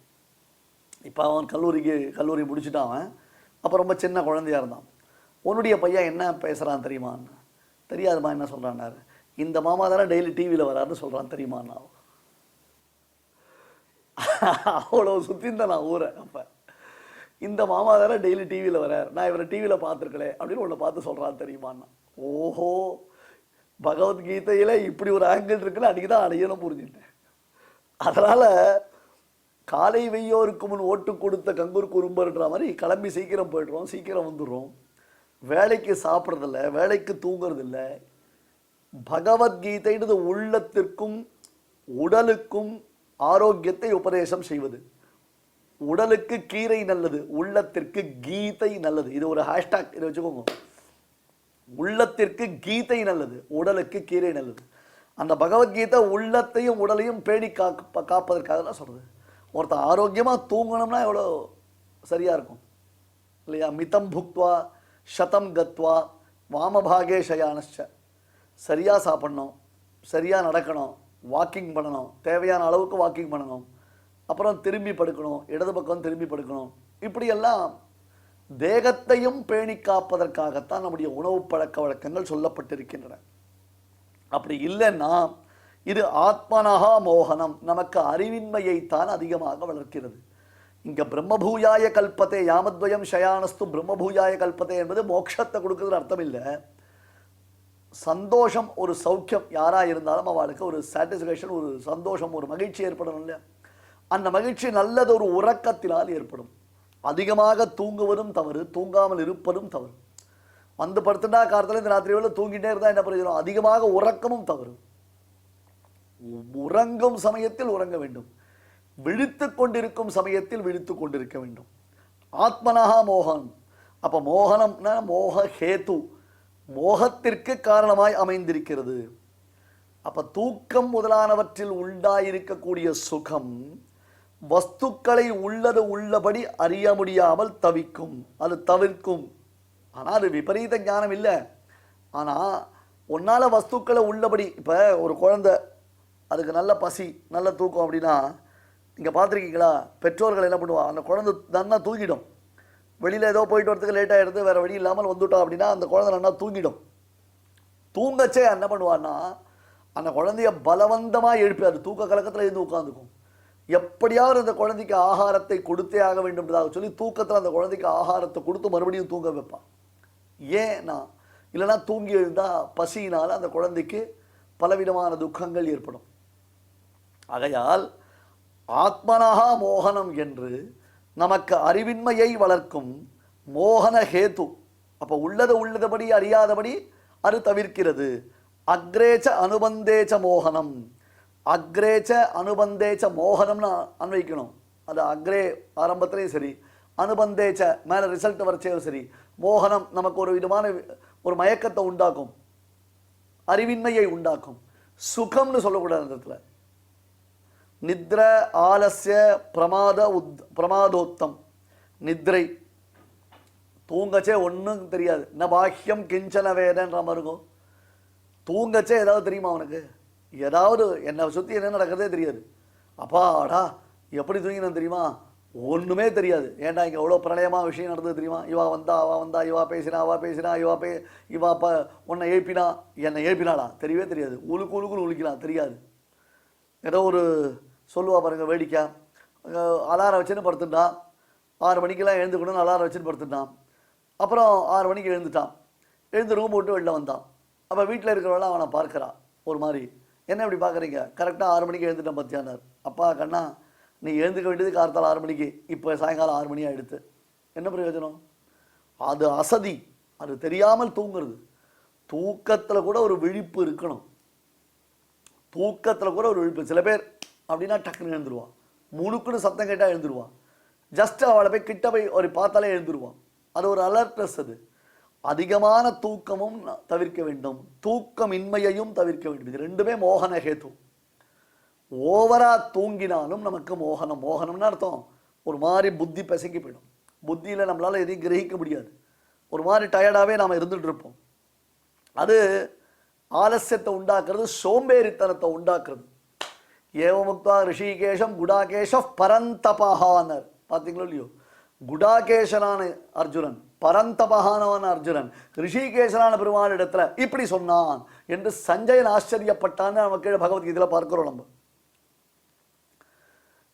இப்போ அவன் கல்லூரி முடிச்சுட்டான். அவன் அப்போ ரொம்ப சின்ன குழந்தையாக இருந்தான். உன்னுடைய பையன் என்ன பேசுகிறான் தெரியுமான்னு. தெரியாதுமா, என்ன சொல்கிறான்னாரு. இந்த மாமா தானே டெய்லி டிவியில் வராருன்னு சொல்கிறான் தெரியுமாண்ணா. அவ்வளோ சுற்றிருந்தேன் நான் ஊரை. அப்போ இந்த மாமா தானே டெய்லி டிவியில் வரார், நான் இவரை டிவியில் பார்த்துருக்கலே அப்படின்னு உன்னை பார்த்து சொல்கிறான் தெரியுமாண்ணா. ஓஹோ, பகவத்கீதையில் இப்படி ஒரு ஆங்கிள் இருக்குன்னு அன்றைக்கி தான் அடையணும் புரிஞ்சுட்டேன். அதனால் காலை வெய்யோருக்கு முன் ஓட்டு கொடுத்த கங்கூர் குறும்புன்ற மாதிரி கிளம்பி சீக்கிரம் போய்ட்றோம், சீக்கிரம் வந்துடுறோம். வேலைக்கு சாப்பிட்றதில்ல, வேலைக்கு தூங்குறதில்ல. பகவத்கீதைன்றது உள்ளத்திற்கும் உடலுக்கும் ஆரோக்கியத்தை உபதேசம் செய்வது. உடலுக்கு கீரை நல்லது, உள்ளத்திற்கு கீதை நல்லது. இது ஒரு ஹேஷ்டாக், இதை வச்சுக்கோங்க. உள்ளத்திற்கு கீதை நல்லது, உடலுக்கு கீரை நல்லது. அந்த பகவத்கீதை உள்ளத்தையும் உடலையும் பேணி காப்பதற்காக தான் சொல்கிறது. ஒருத்தன் ஆரோக்கியமாக தூங்கணும்னா எவ்வளோ சரியாக இருக்கும் இல்லையா? மிதம் புக்வா சதம் கத்வா வாமபாகே ஷயானச்ச. சரியாக சாப்பிட்ணும், சரியாக நடக்கணும், வாக்கிங் பண்ணணும், தேவையான அளவுக்கு வாக்கிங் பண்ணணும், அப்புறம் திரும்பி படுக்கணும், இடது பக்கம் திரும்பி படுக்கணும். இப்படியெல்லாம் தேகத்தையும் பேணி காப்பதற்காகத்தான் நம்முடைய உணவு பழக்க வழக்கங்கள் சொல்லப்பட்டிருக்கின்றன. அப்படி இல்லைன்னா இது ஆத்மனஹா மோகனம், நமக்கு அறிவின்மையைத்தான் அதிகமாக வளர்க்கிறது. இங்க பிரம்மபூயாய கல்பத்தே யாமத்வயம் ஷயானஸ்து பிரம்மபூயாய கல்பத்தே என்பது மோட்சத்தை கொடுக்குறது அர்த்தம் இல்லை. சந்தோஷம், ஒரு சௌக்கியம் யாரா இருந்தாலும் அவளுக்கு ஒரு சாட்டிஸ்ஃபேக்ஷன், ஒரு சந்தோஷம், ஒரு மகிழ்ச்சி ஏற்படணும் இல்லையா? அந்த மகிழ்ச்சி நல்லது ஒரு உறக்கத்தினால் ஏற்படும். அதிகமாக தூங்குவதும் தவறு, தூங்காமல் இருப்பதும் தவறு. வந்து படுத்துட்டா காலத்தில் இந்த ராத்திரி வேலை தூங்கிட்டே இருந்தால் என்ன பிரயோஜனம்? அதிகமாக உறக்கமும் தவறு. உறங்கும் சமயத்தில் உறங்க வேண்டும், விழித்து கொண்டிருக்கும் சமயத்தில் விழித்து கொண்டிருக்க வேண்டும். ஆத்மனஹா மோகன். அப்ப மோகனம்னா மோக ஹேத்து, மோகத்திற்கு காரணமாய் அமைந்திருக்கிறது. அப்ப தூக்கம் முதலானவற்றில் உண்டாயிருக்கக்கூடிய சுகம் வஸ்துக்களை உள்ளது உள்ளபடி அறிய முடியாமல் தவிக்கும், அது தவிர்க்கும். ஆனால் அது விபரீத ஞானம் இல்லை. ஆனால் ஒன்னால் வஸ்துக்களை உள்ளபடி, இப்போ ஒரு குழந்தை அதுக்கு நல்ல பசி நல்ல தூக்கம் அப்படின்னா, நீங்கள் பார்த்துருக்கீங்களா? பெற்றோர்கள் என்ன பண்ணுவா, அந்த குழந்தை நன்னா தூங்கிடும். வெளியில் ஏதோ போயிட்டு வரதுக்கு லேட் ஆகிடுது, வேறு வழி இல்லாமல் வந்துட்டோம் அப்படின்னா அந்த குழந்தை நன்னா தூங்கிடும். தூங்கச்சே என்ன பண்ணுவான்னா, அந்த குழந்தைய பலவந்தமாக எழுப்பி அது தூக்க கலக்கத்தில் இருந்து உட்காந்துக்கும். எப்படியாவது அந்த குழந்தைக்கு ஆகாரத்தை கொடுத்தே ஆக வேண்டும்ன்றதாக சொல்லி தூக்கத்தில் அந்த குழந்தைக்கு ஆகாரத்தை கொடுத்து மறுபடியும் தூங்க வைப்பான். ஏன்னா இல்லைன்னா தூங்கி எழுந்தால் பசியினால் அந்த குழந்தைக்கு பலவிதமான துக்கங்கள் ஏற்படும். ஆகையால் ஆத்மனஹா மோகனம் என்று நமக்கு அறிவின்மையை வளர்க்கும் மோகன ஹேத்து. அப்போ உள்ளதபடி அறியாதபடி அது தவிர்க்கிறது. அக்ரேச்ச அனுபந்தேச்ச மோகனம். அக்ரேச்ச அனுபந்தேச்ச மோகனம்னு அன்வைக்கணும். அது அக்ரே ஆரம்பத்திலையும் சரி, அனுபந்தேச்ச மேலே ரிசல்ட் வரைச்சேவும் சரி. மோகனம் நமக்கு ஒரு விதமான ஒரு மயக்கத்தை உண்டாக்கும், அறிவின்மையை உண்டாக்கும். சுகம்னு சொல்லக்கூடாது அந்த இடத்துல. நித்ர ஆலஸ்ய பிரமாதோத்தம். நித்ரை தூங்கச்சே ஒன்றும் தெரியாது. ந பாஹ்யம் கிஞ்சன வேதன்ற மாதிரி இருக்கும். தூங்கச்சே ஏதாவது தெரியுமா அவனுக்கு? ஏதாவது என்னை சுற்றி என்ன நடக்கிறதே தெரியாது. அப்பாடா எப்படி தூங்கினு தெரியுமா? ஒன்றுமே தெரியாது. ஏன்டா இங்கே எவ்வளோ பிரளயமாக விஷயம் நடந்தது தெரியுமா? இவா வந்தா அவள் வந்தா, இவா பேசினா அவா பேசினா, இவா உன்னை எழுப்பினா என்னை எழுப்பினாளா தெரியவே தெரியாது. உழுக்குன்னு உழுக்கலாம் தெரியாது. ஏதோ ஒரு சொல்லுவா பாருங்க வேடிக்கை. அலாரம் வச்சுன்னு படுத்துட்டான், 6 மணிக்கெல்லாம் எழுந்துக்கணும்னு அலாரம் வச்சுன்னு படுத்துட்டான். அப்புறம் 6 மணிக்கு எழுந்துட்டான். எழுந்து ரூம் விட்டு வெளில வந்தான். அப்போ வீட்டில் இருக்கிறவெல்லாம் அவனை பார்க்குறான் ஒரு மாதிரி. என்ன இப்படி பார்க்குறீங்க? கரெக்டாக 6 மணிக்கு எழுந்துட்டான் பத்தியானார். அப்பா கண்ணா, நீ எழுந்துக்க வேண்டியது கார்த்தால் 6 மணிக்கு, இப்போ சாயங்காலம் 6 மணியாக எடுத்து என்ன பிரயோஜனம்? அது அசதி, அது தெரியாமல் தூங்குறது. தூக்கத்தில் கூட ஒரு விழிப்பு இருக்கணும். தூக்கத்தில் கூட ஒரு விழிப்பு. சில பேர் அப்படின்னா டக்குன்னு எழுந்துருவான், முழுக்குன்னு சத்தம் கேட்டால் எழுந்துருவான். ஜஸ்ட் அவளை போய் கிட்ட போய் ஒரு பார்த்தாலே எழுந்துருவான். அது ஒரு அலர்ட்னஸ். அது அதிகமான தூக்கமும் தவிர்க்க வேண்டும், தூக்கமின்மையையும் தவிர்க்க வேண்டும். இது ரெண்டுமே மோகன ஹேத்து. ஓவரா தூங்கினாலும் நமக்கு மோகனம். மோகனம்னு அர்த்தம் ஒரு மாதிரி புத்தி பிசங்கி போயிடும். புத்தியில் நம்மளால் எதையும் கிரகிக்க முடியாது. ஒரு மாதிரி டயர்டாகவே நாம் இருந்துகிட்டு இருப்போம். அது ஆலசியத்தை உண்டாக்குறது, சோம்பேறித்தனத்தை உண்டாக்குறது. ஏவமுக்தா ரிஷிகேஷம் குடாகேஷ பரந்தபஹானர். பார்த்தீங்களோ இல்லையோ? குடாகேஷனான அர்ஜுனன், பரந்தபஹானவன் அர்ஜுனன் ரிஷிகேஷனான பெருமாள் இடத்துல இப்படி சொன்னான் என்று சஞ்சயன் ஆச்சரியப்பட்டான்னு நமக்கு பகவத்கீதையில் பார்க்கிறோம். நம்ம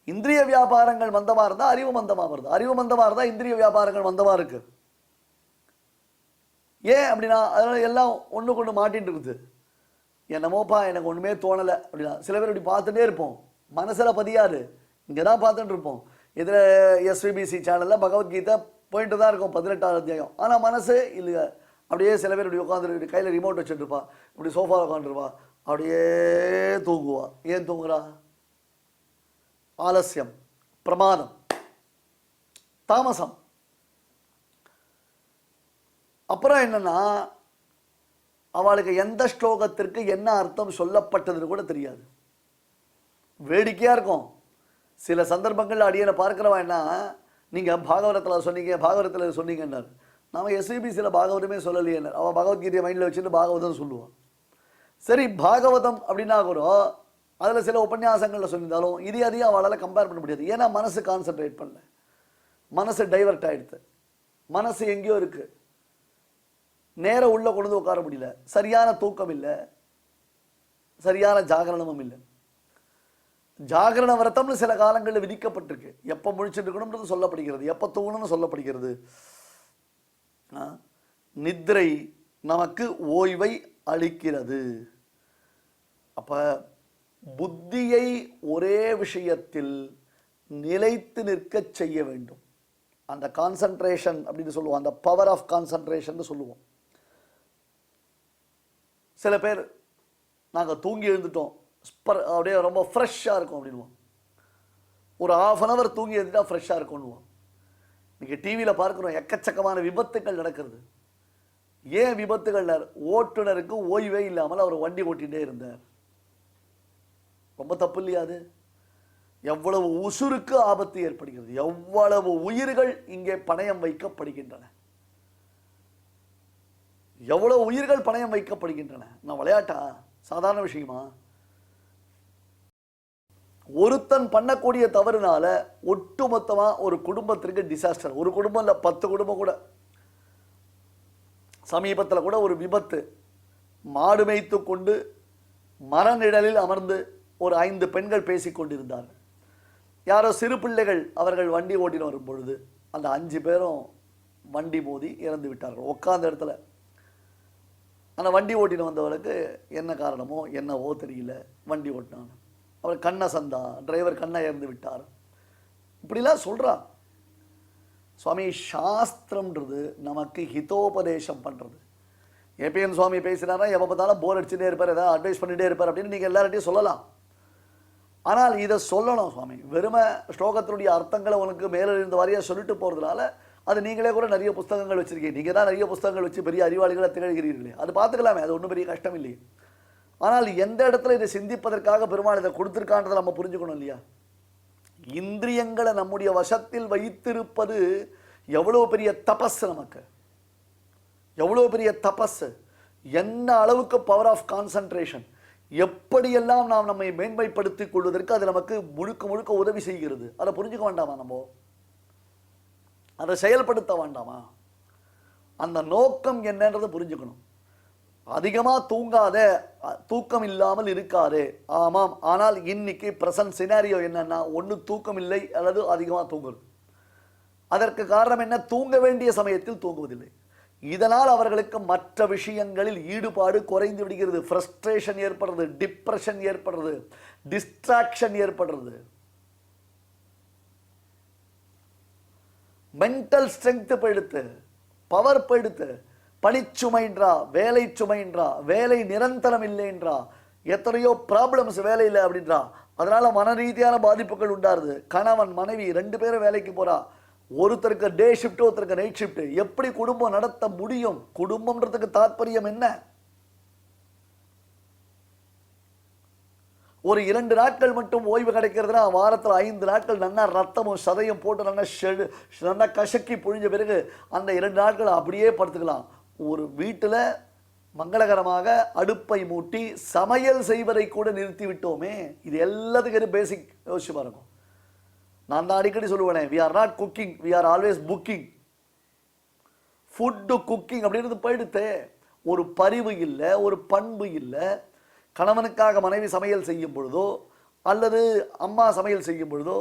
இந்திரிய வியாபாரங்கள் மந்தமா இருந்தா அறிவு மந்தமா வருது, அறிவு மந்தமா இருந்தா இந்திரிய வியாபாரங்கள் மந்தமா இருக்கு. ஏன் அப்படின்னா அதனால எல்லாம் ஒண்ணுக்கு ஒன்று மாட்டிட்டு இருக்குது. என்னமோப்பா எனக்கு ஒண்ணுமே தோணலை அப்படின்னா சில பேர் இப்படி பார்த்துட்டே இருப்போம், மனசுல பதியாது. இங்கதான் பார்த்துட்டு இருப்போம். இதுல எஸ்விபிசி சேனல்ல பகவத்கீதை போயிட்டு தான் இருக்கும் 18ஆவது அத்தியாயம். ஆனா மனசு இல்லையா, அப்படியே சில பேர் இப்படி உட்காந்துட்டு கையில ரிமோட் வச்சுட்டு இருப்பா, இப்படி சோஃபாவில் உட்காந்துருப்பா, அப்படியே தூங்குவா. ஏன் தூங்குறா? ஆலசியம், பிரமாதம், தாமசம். அப்புறம் என்னன்னா அவளுக்கு எந்த ஸ்லோகத்திற்கு என்ன அர்த்தம் சொல்லப்பட்டதுன்னு கூட தெரியாது. வேடிக்கையா இருக்கும். சில சந்தர்ப்பங்கள் அடியனை பார்க்கிறவான்னா நீங்கள் பாகவதத்தில் சொன்னீங்கன்னார். நம்ம எஸ்விபிசியில் பாகவதமே சொல்லலையே. அவன் பகவத்கீதையை மைண்டில் வச்சுட்டு பாகவதம் சொல்லுவான். சரி, பாகவதம் அப்படின்னா கூட அதில் சில உபன்யாசங்களில் சொல்லியிருந்தாலும் இது அதையும் அவளால் கம்பேர் பண்ண முடியாது. ஏன்னா மனசு கான்சென்ட்ரேட் பண்ணல, மனசு டைவர்ட் ஆகிடுது, மனசு எங்கேயோ இருக்குது, நேரம் உள்ளே கொண்டு வந்து உட்கார முடியல, சரியான தூக்கம் இல்லை, சரியான ஜாகரணமும் இல்லை. ஜாகரண விரதம்னு சில காலங்களில் விதிக்கப்பட்டிருக்கு. எப்போ முழிச்சுட்டு இருக்கணும்ன்றது சொல்லப்படுகிறது, எப்போ தூங்கணும்னு சொல்லப்படுகிறது. நித்ரை நமக்கு ஓய்வை அளிக்கிறது. அப்ப புத்தியை ஒரே விஷயத்தில் நிலைத்து நிற்க செய்ய வேண்டும். அந்த கான்சன்ட்ரேஷன் அப்படின்னு சொல்லுவோம், அந்த பவர் ஆஃப் கான்சன்ட்ரேஷன் சொல்லுவோம். சில பேர் நாங்கள் தூங்கி எழுந்துட்டோம், அப்படியே ரொம்ப ஃப்ரெஷ்ஷாக இருக்கும் அப்படின்வோம். ஒரு ½ ஹவர் தூங்கி எழுந்துட்டா ஃப்ரெஷ்ஷாக இருக்கும்னுவோம். நீங்கள் டிவியில் பார்க்குறோம், எக்கச்சக்கமான விபத்துக்கள் நடக்கிறது. ஏன் விபத்துகள்? ஓட்டுநருக்கு ஓய்வே இல்லாமல் அவர் வண்டி ஓட்டிகிட்டே இருந்தார். ரொம்ப தப்பு இல்லையா அது? எவ்வளவு உசுருக்கு ஆபத்து ஏற்படுகிறது, எவ்வளவு உயிர்கள் இங்கே பணயம் வைக்கப்படுகின்றன, எவ்வளவு உயிர்கள் பணயம் வைக்கப்படுகின்றன. நான் விளையாட்டா? சாதாரண விஷயமா? ஒருத்தன் பண்ணக்கூடிய தவறுனால ஒட்டுமொத்தமா ஒரு குடும்பத்திற்கு டிசாஸ்டர். ஒரு குடும்பம் இல்லை, 10 குடும்பம் கூட. சமீபத்தில் கூட ஒரு விபத்து. மாடு மேய்த்து கொண்டு மரநிழலில் அமர்ந்து ஒரு 5 பெண்கள் பேசிக் கொண்டிருந்தார்கள். யாரோ சிறு பிள்ளைகள் அவர்கள் வண்டி ஓட்டின்னு வரும் பொழுது அந்த 5 பேரும் வண்டி மோதி இறந்து விட்டார்கள் உட்கார்ந்த இடத்துல. அந்த வண்டி ஓட்டின்னு வந்தவருக்கு என்ன காரணமோ என்னவோ தெரியல, வண்டி ஓட்டினாங்க. அவர் கண்ணை சந்தா, டிரைவர் கண்ணை இறந்து விட்டார். இப்படிலாம் சொல்கிறான் சுவாமி. சாஸ்திரம்ன்றது நமக்கு ஹிதோபதேசம் பண்ணுறது. ஏபிஎன் சுவாமி பேசினாரா, எப்போ பார்த்தாலும் போர் அடிச்சுட்டே இருப்பார், ஏதாவது அட்வைஸ் பண்ணிகிட்டே இருப்பார் அப்படின்னு நீங்கள் எல்லார்ட்டையும் சொல்லலாம். ஆனால் இதை சொல்லணும் சுவாமி. வெறுமை ஸ்லோகத்தினுடைய அர்த்தங்களை உனக்கு மேலே இருந்த வாரியாக சொல்லிட்டு போகிறதுனால அது நீங்களே கூட நிறைய புஸ்தகங்கள் வச்சுருக்கீங்க. நீங்கள் தான் நிறைய புஸ்தகங்கள் வச்சு பெரிய அறிவாளிகளை திகழ்கிறீர்களே, அது பார்த்துக்கலாமே, அது ஒன்றும் பெரிய கஷ்டம் இல்லையே. ஆனால் எந்த இடத்துல இதை சிந்திப்பதற்காக பெருமாள் இதை கொடுத்துருக்கான்றதை நம்ம புரிஞ்சுக்கணும் இல்லையா? இந்திரியங்களை நம்முடைய வசத்தில் வைத்திருப்பது எவ்வளோ பெரிய தபஸ், நமக்கு எவ்வளோ பெரிய தபஸ், என்ன அளவுக்கு பவர் ஆஃப் கான்சன்ட்ரேஷன், எப்படியெல்லாம் நாம் நம்மை மேன்மைப்படுத்திக் கொள்வதற்கு அது நமக்கு முழுக்க முழுக்க உதவி செய்கிறது. அதை புரிஞ்சுக்க வேண்டாமா? நம்ம அதை செயல்படுத்த வேண்டாமா? அந்த நோக்கம் என்னன்றதை புரிஞ்சுக்கணும். அதிகமாக தூங்காத, தூக்கம் இல்லாமல் இருக்காது. ஆமாம், ஆனால் இன்னைக்கு பிரசன்ட் சினாரியோ என்னன்னா, ஒன்று தூக்கம் இல்லை அல்லது அதிகமாக தூங்குறது. அதற்கு காரணம் என்ன? தூங்க வேண்டிய சமயத்தில் தூங்குவதில்லை. இதனால் அவர்களுக்கு மற்ற விஷயங்களில் ஈடுபாடு குறைந்து விடுகிறது, ஃப்ரஸ்ட்ரேஷன் ஏற்படுறது, டிப்ரெஷன் ஏற்படுறது, டிஸ்ட்ராக்ஷன் ஏற்படுறது, மென்டல் ஸ்ட்ரென்த் போயிடுத்து, பவர் போயிடுத்து, பணிச்சுமைன்றா, வேலை சுமைன்றா, வேலை நிரந்தரம் இல்லைன்றா, எத்தனையோ ப்ராப்ளம்ஸ் வேலையில் அப்படின்றா. அதனால மன ரீதியான பாதிப்புகள் உண்டாருது. கணவன் மனைவி 2 பேரும் வேலைக்கு போறா, ஒருத்தருக்கு டே ஷிஃப்ட், ஒருத்தருக்கு நைட் ஷிஃப்ட். எப்படி குடும்பம் நடத்த முடியும்? குடும்பம்ன்றதுக்கு தாற்பயம் என்ன? ஒரு 2 நாட்கள் மட்டும் ஓய்வு கிடைக்கிறதுனா வாரத்தில் 5 நாட்கள் நல்லா ரத்தமும் சதையும் போட்டு நல்லா கசக்கி புழிஞ்ச பிறகு அந்த 2 நாட்கள் அப்படியே படுத்துக்கலாம். ஒரு வீட்டில் மங்களகரமாக அடுப்பை மூட்டி சமையல் செய்வதை கூட நிறுத்தி விட்டோமே. இது எல்லாத்துக்கும் பேசிக் யோசிச்சு பாருங்க. நான் தான் அடிக்கடி சொல்லுவேனே, we are not cooking, we are always booking. Food cooking அப்படின்றது போயிடுத்து. ஒரு பரிவு இல்லை, ஒரு பண்பு இல்லை. கணவனுக்காக மனைவி சமையல் செய்யும் பொழுதோ அல்லது அம்மா சமையல் செய்யும் பொழுதோ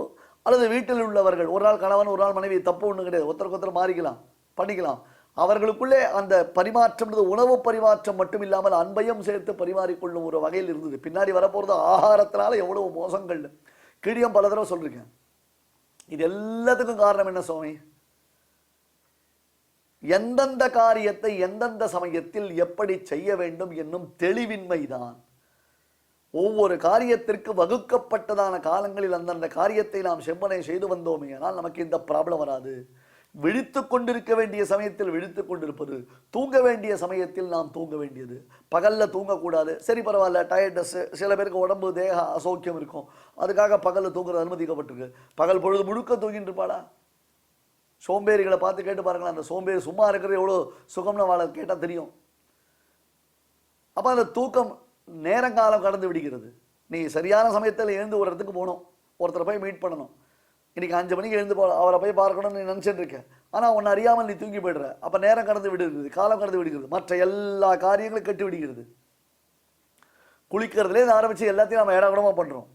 அல்லது வீட்டில் உள்ளவர்கள், ஒரு நாள் கணவன் ஒரு நாள் மனைவி, தப்பு ஒன்றும் கிடையாது, ஒருத்தருக்கு ஒருத்தர் மாறிக்கலாம், பண்ணிக்கலாம். அவர்களுக்குள்ளே அந்த பரிமாற்றம்ன்றது உணவு பரிமாற்றம் மட்டும் இல்லாமல் அன்பையும் சேர்த்து பரிமாறிக்கொள்ளும் ஒரு வகையில் இருந்தது. பின்னாடி வரப்போகிறது ஆகாரத்தினால எவ்வளவு மோசங்கள். கிழியம் பல தடவை சொல்லியிருக்கேன். இது எல்லாத்துக்கும் காரணம் என்ன சுவாமி? எந்தெந்த காரியத்தை எந்தெந்த சமயத்தில் எப்படி செய்ய வேண்டும் என்னும் தெளிவின்மைதான். ஒவ்வொரு காரியத்திற்கு வகுக்கப்பட்டதான காலங்களில் அந்தந்த காரியத்தை நாம் செம்மனை செய்து வந்தோமே, ஆனால் நமக்கு இந்த ப்ராப்ளம் வராது. விழித்து கொண்டிருக்க வேண்டிய சமயத்தில் விழித்து கொண்டிருப்பது, தூங்க வேண்டிய சமயத்தில் நாம் தூங்க வேண்டியது. பகலில் தூங்கக்கூடாது, சரி பரவாயில்ல, டயர்ட்னஸ்ஸு, சில பேருக்கு உடம்பு தேக அசௌக்கியம் இருக்கும், அதுக்காக பகலில் தூங்குறது அனுமதிக்கப்பட்டிருக்கு. பகல் பொழுது முழுக்க தூங்கிட்டு இருப்பாளா? சோம்பேறிகளை பார்த்து கேட்டு பாருங்களேன், அந்த சோம்பேறி சும்மா இருக்கிறது எவ்வளோ சுகம்னு வாழ கேட்டால் தெரியும். அப்போ அந்த தூக்கம் நேரங்காலம் கடந்து விடுகிறது. நீ சரியான சமயத்தில் எழுந்து ஒரு இடத்துக்கு போகணும், ஒருத்தரை போய் மீட் பண்ணணும், இன்னைக்கு 5 மணிக்கு எழுந்து அவரை போய் பார்க்கணும்னு நீ நினச்சிட்டு இருக்க, ஆனால் உன்னை அறியாமல் நீ தூங்கி போய்டுற. அப்போ நேரம் கடந்து விடுகிறது, காலம் கடந்து விடுகிறது, மற்ற எல்லா காரியங்களும் கட்டி விடுகிறது. குளிக்கிறதுலேருந்து ஆரம்பித்து எல்லாத்தையும் நம்ம இடகுடமாக பண்ணுறோம்,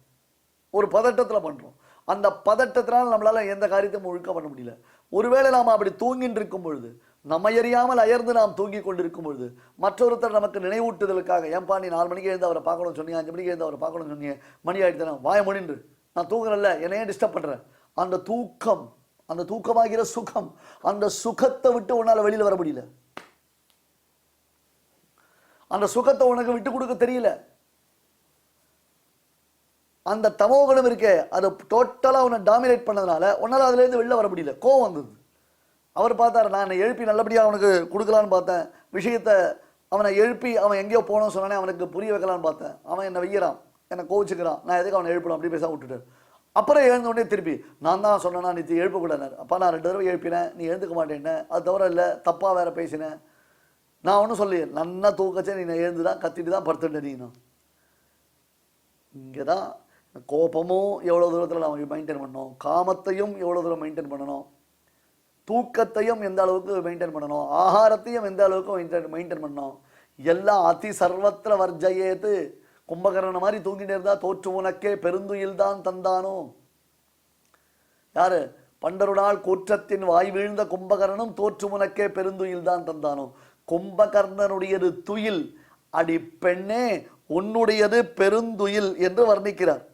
ஒரு பதட்டத்தில் பண்ணுறோம். அந்த பதட்டத்தினால் நம்மளால் எந்த காரியத்தையும் ஒழுக்க பண்ண முடியல. ஒருவேளை நாம் அப்படி தூங்கிட்டு இருக்கும் பொழுது, நம்ம எறியாமல் அயர்ந்து நாம் தூங்கி கொண்டிருக்கும் பொழுது, மற்றொருத்தர் நமக்கு நினைவூட்டுதலுக்காக, ஏன்பா நீ 4 மணிக்கு எழுந்து அவரை பார்க்கணும்னு சொன்னீங்க, 5 மணிக்கு எழுந்து அவரை பார்க்கணும்னு சொன்னீங்க, மணி ஆகிடுத்தேன், வாய மணின்று நான் தூங்குறேன்ல, என்னையே டிஸ்டர்ப் பண்ணுறேன். அந்த தூக்கம், அந்த தூக்கமாகிற சுகம், அந்த சுகத்தை விட்டு உன்னால் வெளியில் வர முடியல. அந்த சுகத்தை உனக்கு விட்டு கொடுக்க தெரியல. அந்த தமோகுணம் இருக்கே, அது டோட்டலாக உன்னை டாமினேட் பண்ணதுனால உன்னால் அதுலேருந்து வெளில வர முடியல. கோவம் வந்தது. அவர் பார்த்தார், நான் என்னை எழுப்பி நல்லபடியாக அவனுக்கு கொடுக்கலான்னு பார்த்தேன், விஷயத்தை அவனை எழுப்பி அவன் எங்கேயோ போகணும்னு சொன்னானே அவனுக்கு புரிய வைக்கலான்னு பார்த்தேன், அவன் என்னை வைக்கிறான், என்னை கோவிச்சுக்கிறான், நான் எதுக்கு அவனை எழுப்பணும் அப்படி பேச விட்டுட்டார். அப்புறம் எழுந்த உடனே திருப்பி நான் தான் சொன்னேன்னா நீ எழுப்பக்கூடாது, அப்பா நான் 2 தடவை எழுப்பினேன், நீ எழுந்துக்க மாட்டேன்னேன், அது தவிர இல்லை தப்பாக வேற பேசினேன், நான் ஒன்றும் சொல்லி நல்லா தூக்கச்சே நீ எழுந்து தான் கத்திட்டு தான் படுத்துட்டேன். நீ இங்கே தான் கோபமும் எவ்வளோ தூரத்தில் நம்ம மெயின்டைன் பண்ணணும், காமத்தையும் எவ்வளோ தூரம் மெயின்டைன் பண்ணணும், தூக்கத்தையும் எந்த அளவுக்கு மெயின்டைன் பண்ணணும், ஆகாரத்தையும் எந்த அளவுக்கு மெயின்டைன் பண்ணணும், எல்லாம் அதி சர்வத்திர வர்ஜயேத்து. கும்பகர்ண மாதிரி தூங்கிட்டே இருந்தா தோற்று உனக்கே பெருந்துயில் தான் தந்தானோ. யாரு? பண்டருடால் கூற்றத்தின் வாய் வீழ்ந்த கும்பகர்ணனும் தோற்று உனக்கே பெருந்துயில் தான் தந்தானோ. கும்பகர்ணனுடையது துயில், அடி பெண்ணே உன்னுடையது பெருந்துயில் என்று வர்ணிக்கிறார்.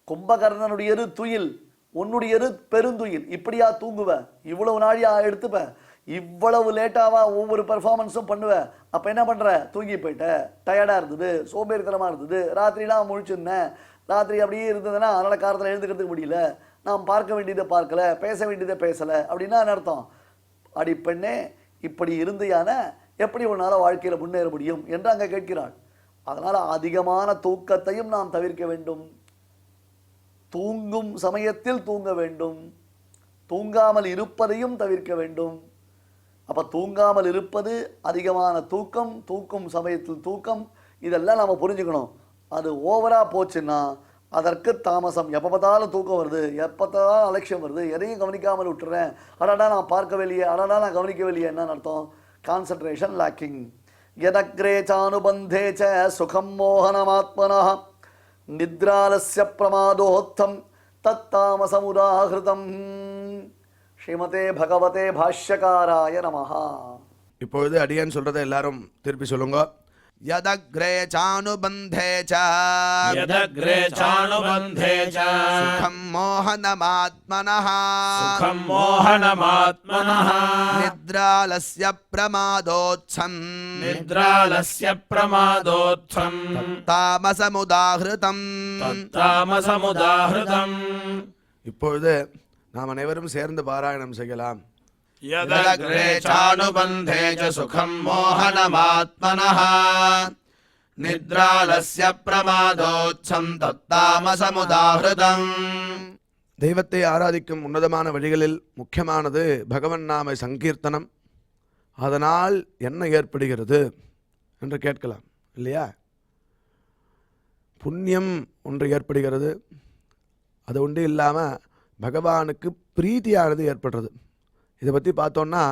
கும்பகர்ணனுடையது துயில், உன்னுடையது பெருந்துயில். இப்படியா தூங்குவ? இவ்வளவு நாளியா எடுத்துப்ப? இவ்வளவு லேட்டாவா ஒவ்வொரு பெர்ஃபார்மன்ஸும் பண்ணுவேன்? அப்போ என்ன பண்ணுற? தூங்கி போயிட்ட, டயர்டாக இருந்தது, சோம்பேறித்தனமாக இருந்தது, ராத்திரிலாம் முழிச்சிருந்தேன், ராத்திரி அப்படியே இருந்ததுன்னா அதனால் காலத்தில் எழுந்துக்கிறதுக்கு முடியல, நாம் பார்க்க வேண்டியதை பார்க்கல, பேச வேண்டியதை பேசலை அப்படின்னா அர்த்தம். அடி பெண்ணே இப்படி இருந்தையான எப்படி உன்னால் வாழ்க்கையில் முன்னேற முடியும் என்று அங்கே கேட்கிறாள். அதனால் அதிகமான தூக்கத்தையும் நாம் தவிர்க்க வேண்டும். தூங்கும் சமயத்தில் தூங்க வேண்டும், தூங்காமல் இருப்பதையும் தவிர்க்க வேண்டும். அப்போ தூங்காமல் இருப்பது, அதிகமான தூக்கம், தூக்கும் சமயத்தில் தூக்கம், இதெல்லாம் நம்ம புரிஞ்சுக்கணும். அது ஓவராக போச்சுன்னா அதற்கு தாமசம். எப்போ பார்த்தாலும் தூக்கம் வருது, எப்போ பார்த்தாலும் அலட்சியம் வருது, எதையும் கவனிக்காமல் விட்டுறேன், அடடா நான் பார்க்கவில்லையே, அடடா நான் கவனிக்கவில்லையே, என்னன்னு அர்த்தம்? Concentration lacking. யதக்ரே சானுபந்தே ச சுகம் மோகனமாத்மனா நித்ராலஸ்ய பிரமாதோத்தம் தத்தாமசமுதாகிருதம். ஸ்ரீமதே பகவதே பாஷ்யகாராய நமஹா. இப்பொழுது அடியன் சொல்றதை எல்லாரும் திருப்பி சொல்லுங்க. யதக்ரே சானுபந்தே ச யதக்ரே சானுபந்தே ச சுகம் மோகனமாத்மனः சுகம் மோகனமாத்மனः நித்ராலஸ்ய பிரமாதோத்சம் நித்ராலஸ்ய பிரமாதோத்சம் தாமசமுதாஹ்ருதம் தாமசமுதாஹ்ருதம். இப்பொழுது நாம் அனைவரும் சேர்ந்து பாராயணம் செய்யலாம். யதக்ரே சானுபந்தே ச சுகம் மோகனமாத்மனः நித்ராலஸ்ய பிரமாதோத்சம் தத்தாமசமுதாஹ்ருதம். தெய்வத்தை ஆராதிக்கும் உன்னதமான வழிகளில் முக்கியமானது பகவன் நாம சங்கீர்த்தனம். அதனால் என்ன ஏற்படுகிறது என்று கேட்கலாம் இல்லையா? புண்ணியம் ஒன்று ஏற்படுகிறது. அது ஒன்று இல்லாமல் பகவானுக்கு பிரீத்தியானது ஏற்படுறது. இதை பற்றி பார்த்தோன்னா,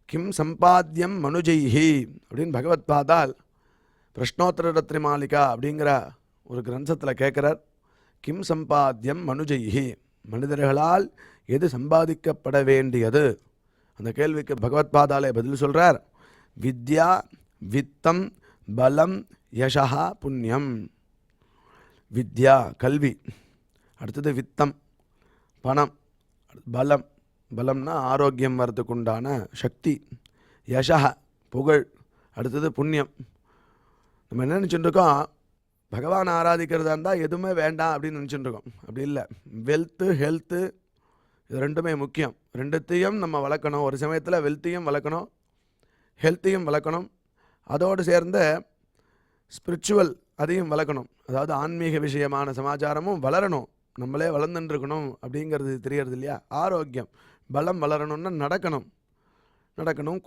கிம் சம்பாத்தியம் மனுஜைஹி அப்படின்னு பகவத் பாதால் பிரஷ்னோத்தர ரத்னமாலிகா அப்படிங்கிற ஒரு கிரந்தத்தில் கேட்குறார். கிம் சம்பாத்தியம் மனுஜைஹி, மனிதர்களால் எது சம்பாதிக்கப்பட வேண்டியது? அந்த கேள்விக்கு பகவத் பாதாலே பதில் சொல்கிறார். வித்யா, வித்தம், பலம், யசா, புண்ணியம். வித்யா கல்வி, அடுத்தது வித்தம் பணம், பலம், பலம்னா ஆரோக்கியம் வர்றதுக்கு உண்டான சக்தி, யசா புகழ், அடுத்தது புண்ணியம். நம்ம என்ன நினச்சிட்டுருக்கோம்? பகவான் ஆராதிக்கிறதா இருந்தால் எதுவுமே வேண்டாம் அப்படின்னு நினச்சிட்டுருக்கோம். அப்படி இல்லை. வெல்த்து, ஹெல்த்து இது ரெண்டுமே முக்கியம். ரெண்டுத்தையும் நம்ம வளர்க்கணும். ஒரு சமயத்தில் வெல்த்தையும் வளர்க்கணும், ஹெல்த்தையும் வளர்க்கணும், அதோடு சேர்ந்த ஸ்பிரிச்சுவல் அதையும் வளர்க்கணும். அதாவது ஆன்மீக விஷயமான சமாச்சாரமும் வளரணும், நம்மளே வளர்ந்துட்டு இருக்கணும் அப்படிங்கிறது தெரியறது இல்லையா? ஆரோக்கியம், பலம் வளரணும்னா நடக்கணும்,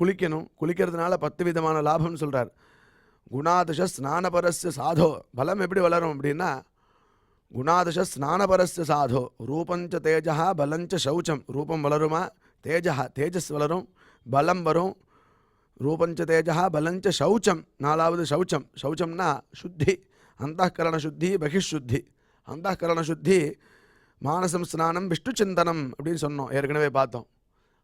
குளிக்கணும். குளிக்கிறதுனால 10 விதமான லாபம்னு சொல்கிறார். குணாதிஷ ஸ்நானபரஸ்ய சாதோ. பலம் எப்படி வளரும் அப்படின்னா, குணாதிஷ ஸ்நானபரஸ்ய சாதோ ரூபஞ்ச தேஜா பலஞ்ச சௌச்சம். ரூபம் வளருமா? தேஜஸ் வளரும், பலம் வரும். ரூபஞ்ச தேஜா பலஞ்ச சௌச்சம். 4வது சௌச்சம். சௌச்சம்னா சுத்தி, அந்தःகரண சுத்தி, பகிஷுத்தி. அந்தःகரண சுத்தி மானசம் ஸ்நானம் விஷ்ணு சிந்தனம் அப்படின்னு சொன்னோம், ஏற்கனவே பார்த்தோம்.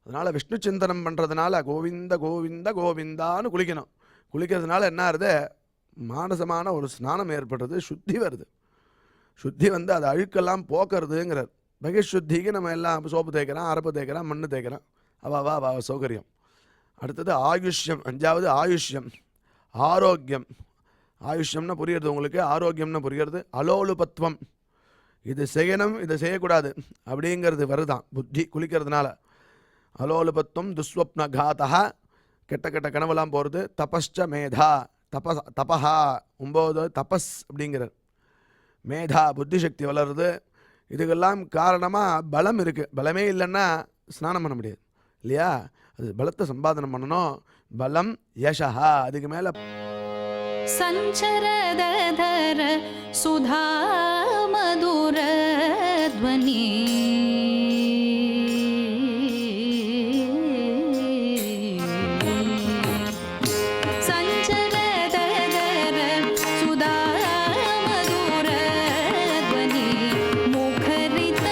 அதனால் விஷ்ணு சிந்தனம் பண்ணுறதுனால கோவிந்த கோவிந்த கோவிந்தான்னு குளிக்கணும். குளிக்கிறதுனால என்ன ஆகுது? மானசமான ஒரு ஸ்நானம் ஏற்படுறது, சுத்தி வருது. சுத்தி வந்து அது அழுக்கெல்லாம் போக்குறதுங்கிறார். பகிஷுத்திக்கு நம்ம எல்லாம் சோப்பு தேய்க்கிறோம், அரப்பு தேய்க்கிறோம், மண்ணு தேய்க்கிறோம், அவ சௌகரியம். அடுத்தது ஆயுஷ்யம். 5வது ஆயுஷ்யம், ஆரோக்கியம். ஆயுஷ்யம்னா புரியுறது உங்களுக்கு, ஆரோக்கியம்னு புரியுறது. அலோலுபத்துவம், இது செய்யணும் இது செய்யக்கூடாது அப்படிங்கிறது வருதான் புத்தி குளிக்கிறதுனால. அலோலுபத்துவம் துஸ்வப்ன காதா, கெட்ட கெட்ட கனவெல்லாம் போகிறது. தபஸ்ச மேதா, தபஹா 9 தபஸ் அப்படிங்கிறார். மேதா புத்தி சக்தி வளருது. இதுக்கெல்லாம் காரணமாக பலம் இருக்குது. பலமே இல்லைன்னா ஸ்நானம் பண்ண முடியாது இல்லையா? அது பலத்தை சம்பாதனம் பண்ணணும். பலம் யசா, அதுக்கு மேலே சஞ்சரதர சுதா மதுர த்வனி முகரித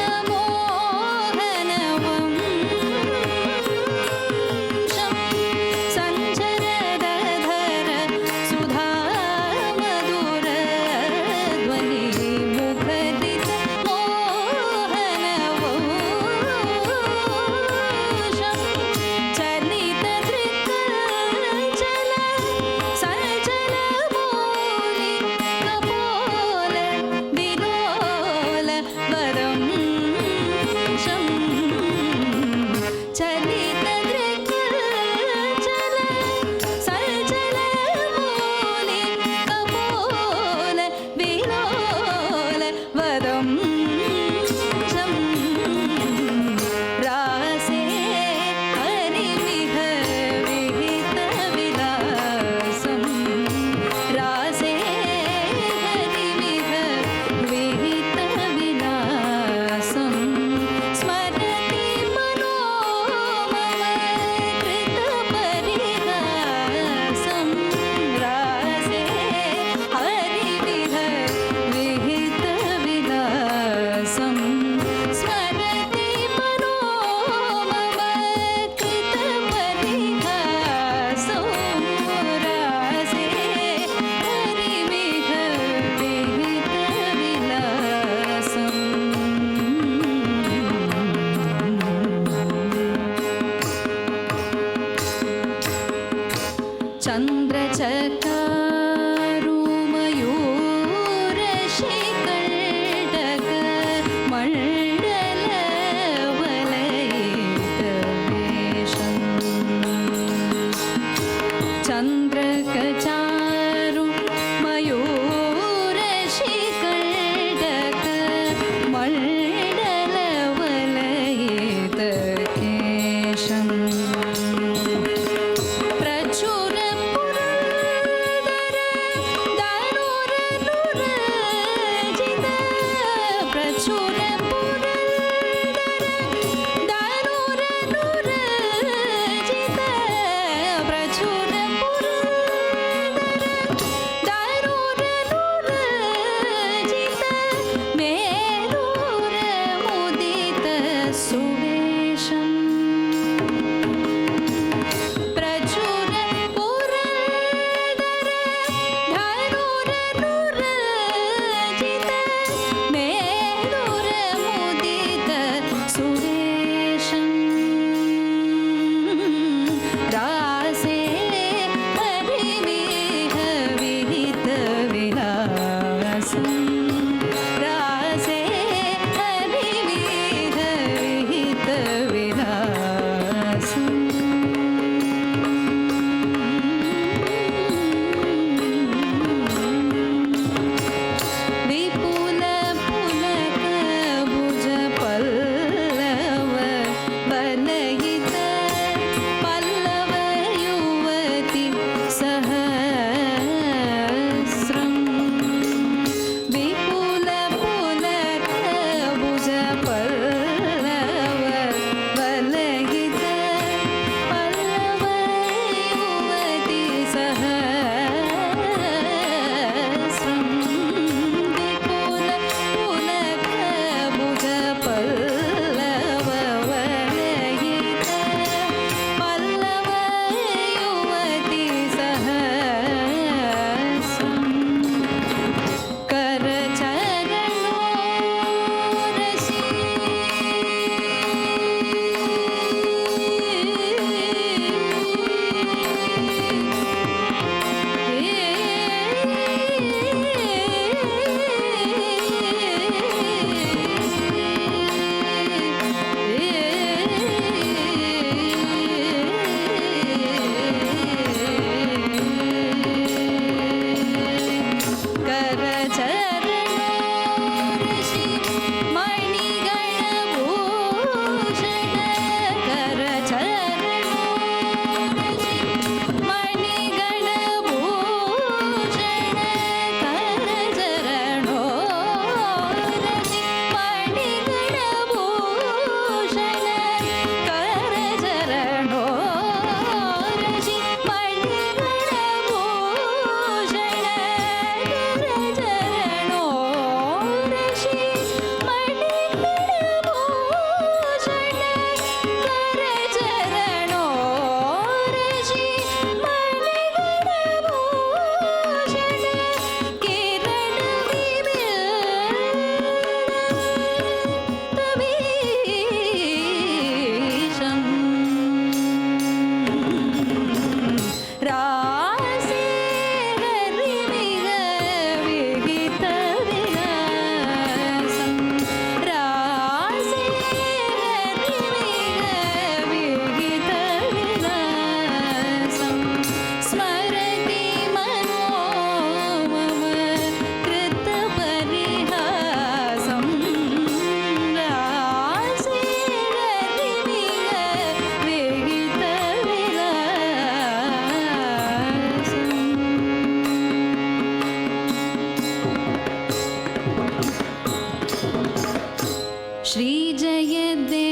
श्रीजयदेव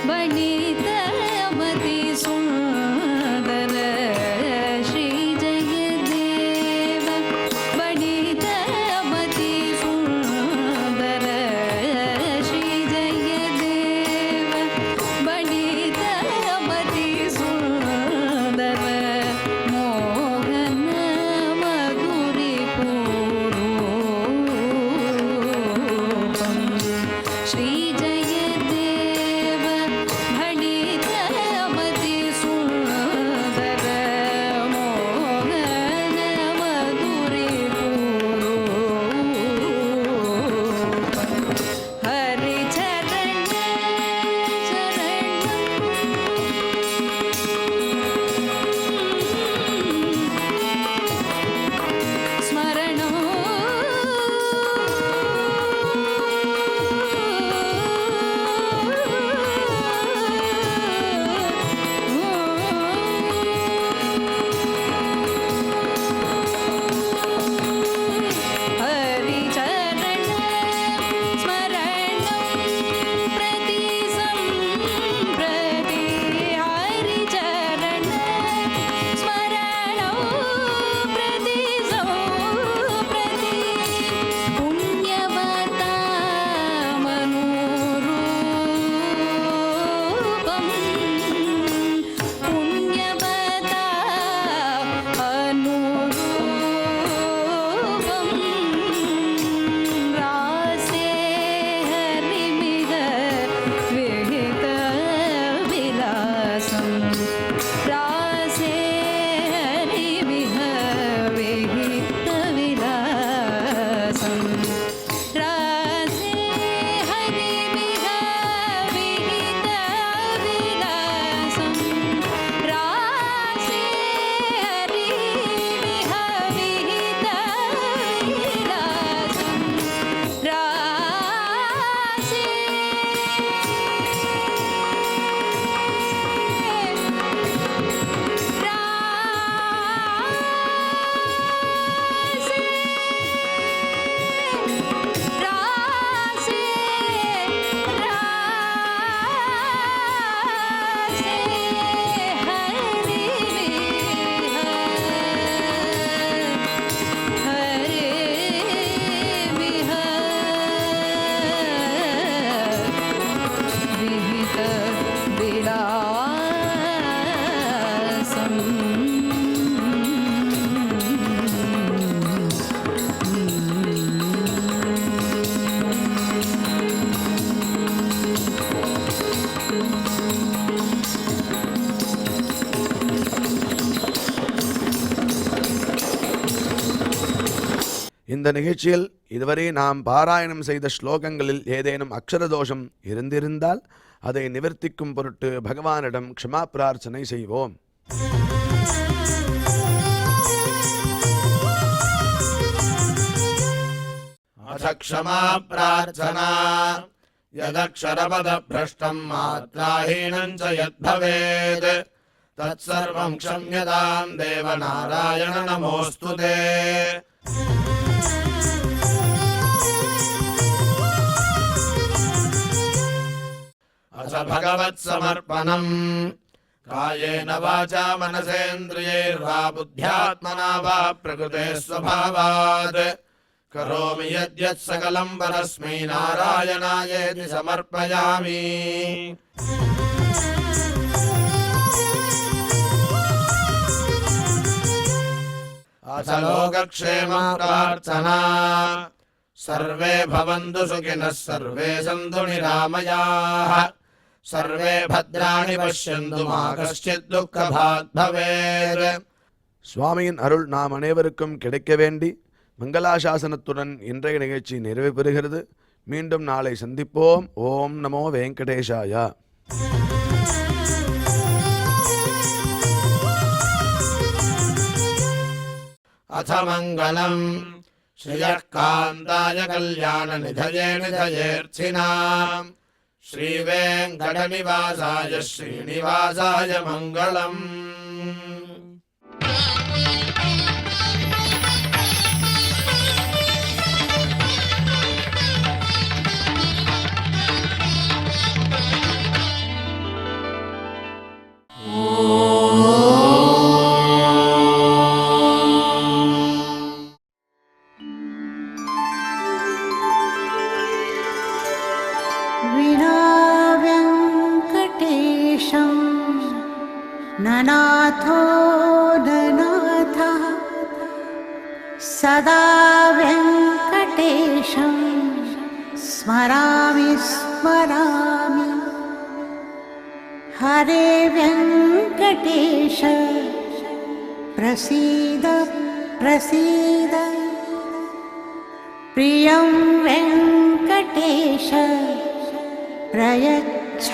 बणितमति सुन्दर श्रीजयदेव बणितमति सुन्दर श्रीजयदेव बणितमति सुन्दर मोहन मधुरिपूरूपम् श्रीजयदेव भणितमति सुन्दर मोहन मधुरिपूरूपम् हरिचरण शरणं स्मरणो हरिचरण स्मरणं प्रति सम्प्रति हरिचरण स्मरणं प्रति सम्प्रति पुण्यवता मनोरूपम् पुण्यवता अनुरूपम् रासे हरिमिह विहितविलासं रासे हरिमिह विहितविलासं रासे हरिमिह विहितविलासं रासे हरिमिह विहितविलासं இந்த நிகழ்ச்சியில் இதுவரை நாம் பாராயணம் செய்த ஸ்லோகங்களில் ஏதேனும் அக்ஷர தோஷம் இருந்திருந்தால் அதை நிவர்த்திக்கும் பொருட்டு பகவானிடம் க்ஷமா பிரார்த்தனை செய்வோம். अथ क्षमा प्रार्थना यदक्षरपदभ्रष्टं मात्राहीनं च यद्भवेत् तत्सर्वं क्षम्यतां देवनारायण नमोऽस्तु ते। अथ भगवत्समर्पणम् कायेन वाचा मनसेन्द्रियैर्वा बुद्ध्यात्मना वा प्रकृते स्वभावात् करोमि यद्यत् सकलं परस्मै नारायणायेति समर्पयामि। अथ लोकक्षेम प्रार्थना सर्वे भवन्तु सुखिनः सर्वे सन्तु निरामयाः सर्वे भद्राणि पश्यन्तु मा कश्चित् दुःखभाग् भवेत्। சுவாமியின் அருள் நாம் அனைவருக்கும் கிடைக்க வேண்டி மங்களாசாசனத்துடன் இன்றைய நிகழ்ச்சி நிறைவு பெறுகிறது. மீண்டும் நாளை சந்திப்போம். ஓம் நமோ வெங்கடேஷாய. अथ मङ्गलम् श्रियः कान्ताय कल्याणनिधये निधयेऽर्थिनाम् श्रीवेङ्कटनिवासाय श्रीनिवासाय मङ्गलम्। विना वेङ्कटेशं ननाथो ननाथः सदा वेङ्कटेशं स्मरामि स्मरामि हरे वेङ्कटेश प्रसीद प्रसीद प्रियं वेङ्कटेश प्रयच्छ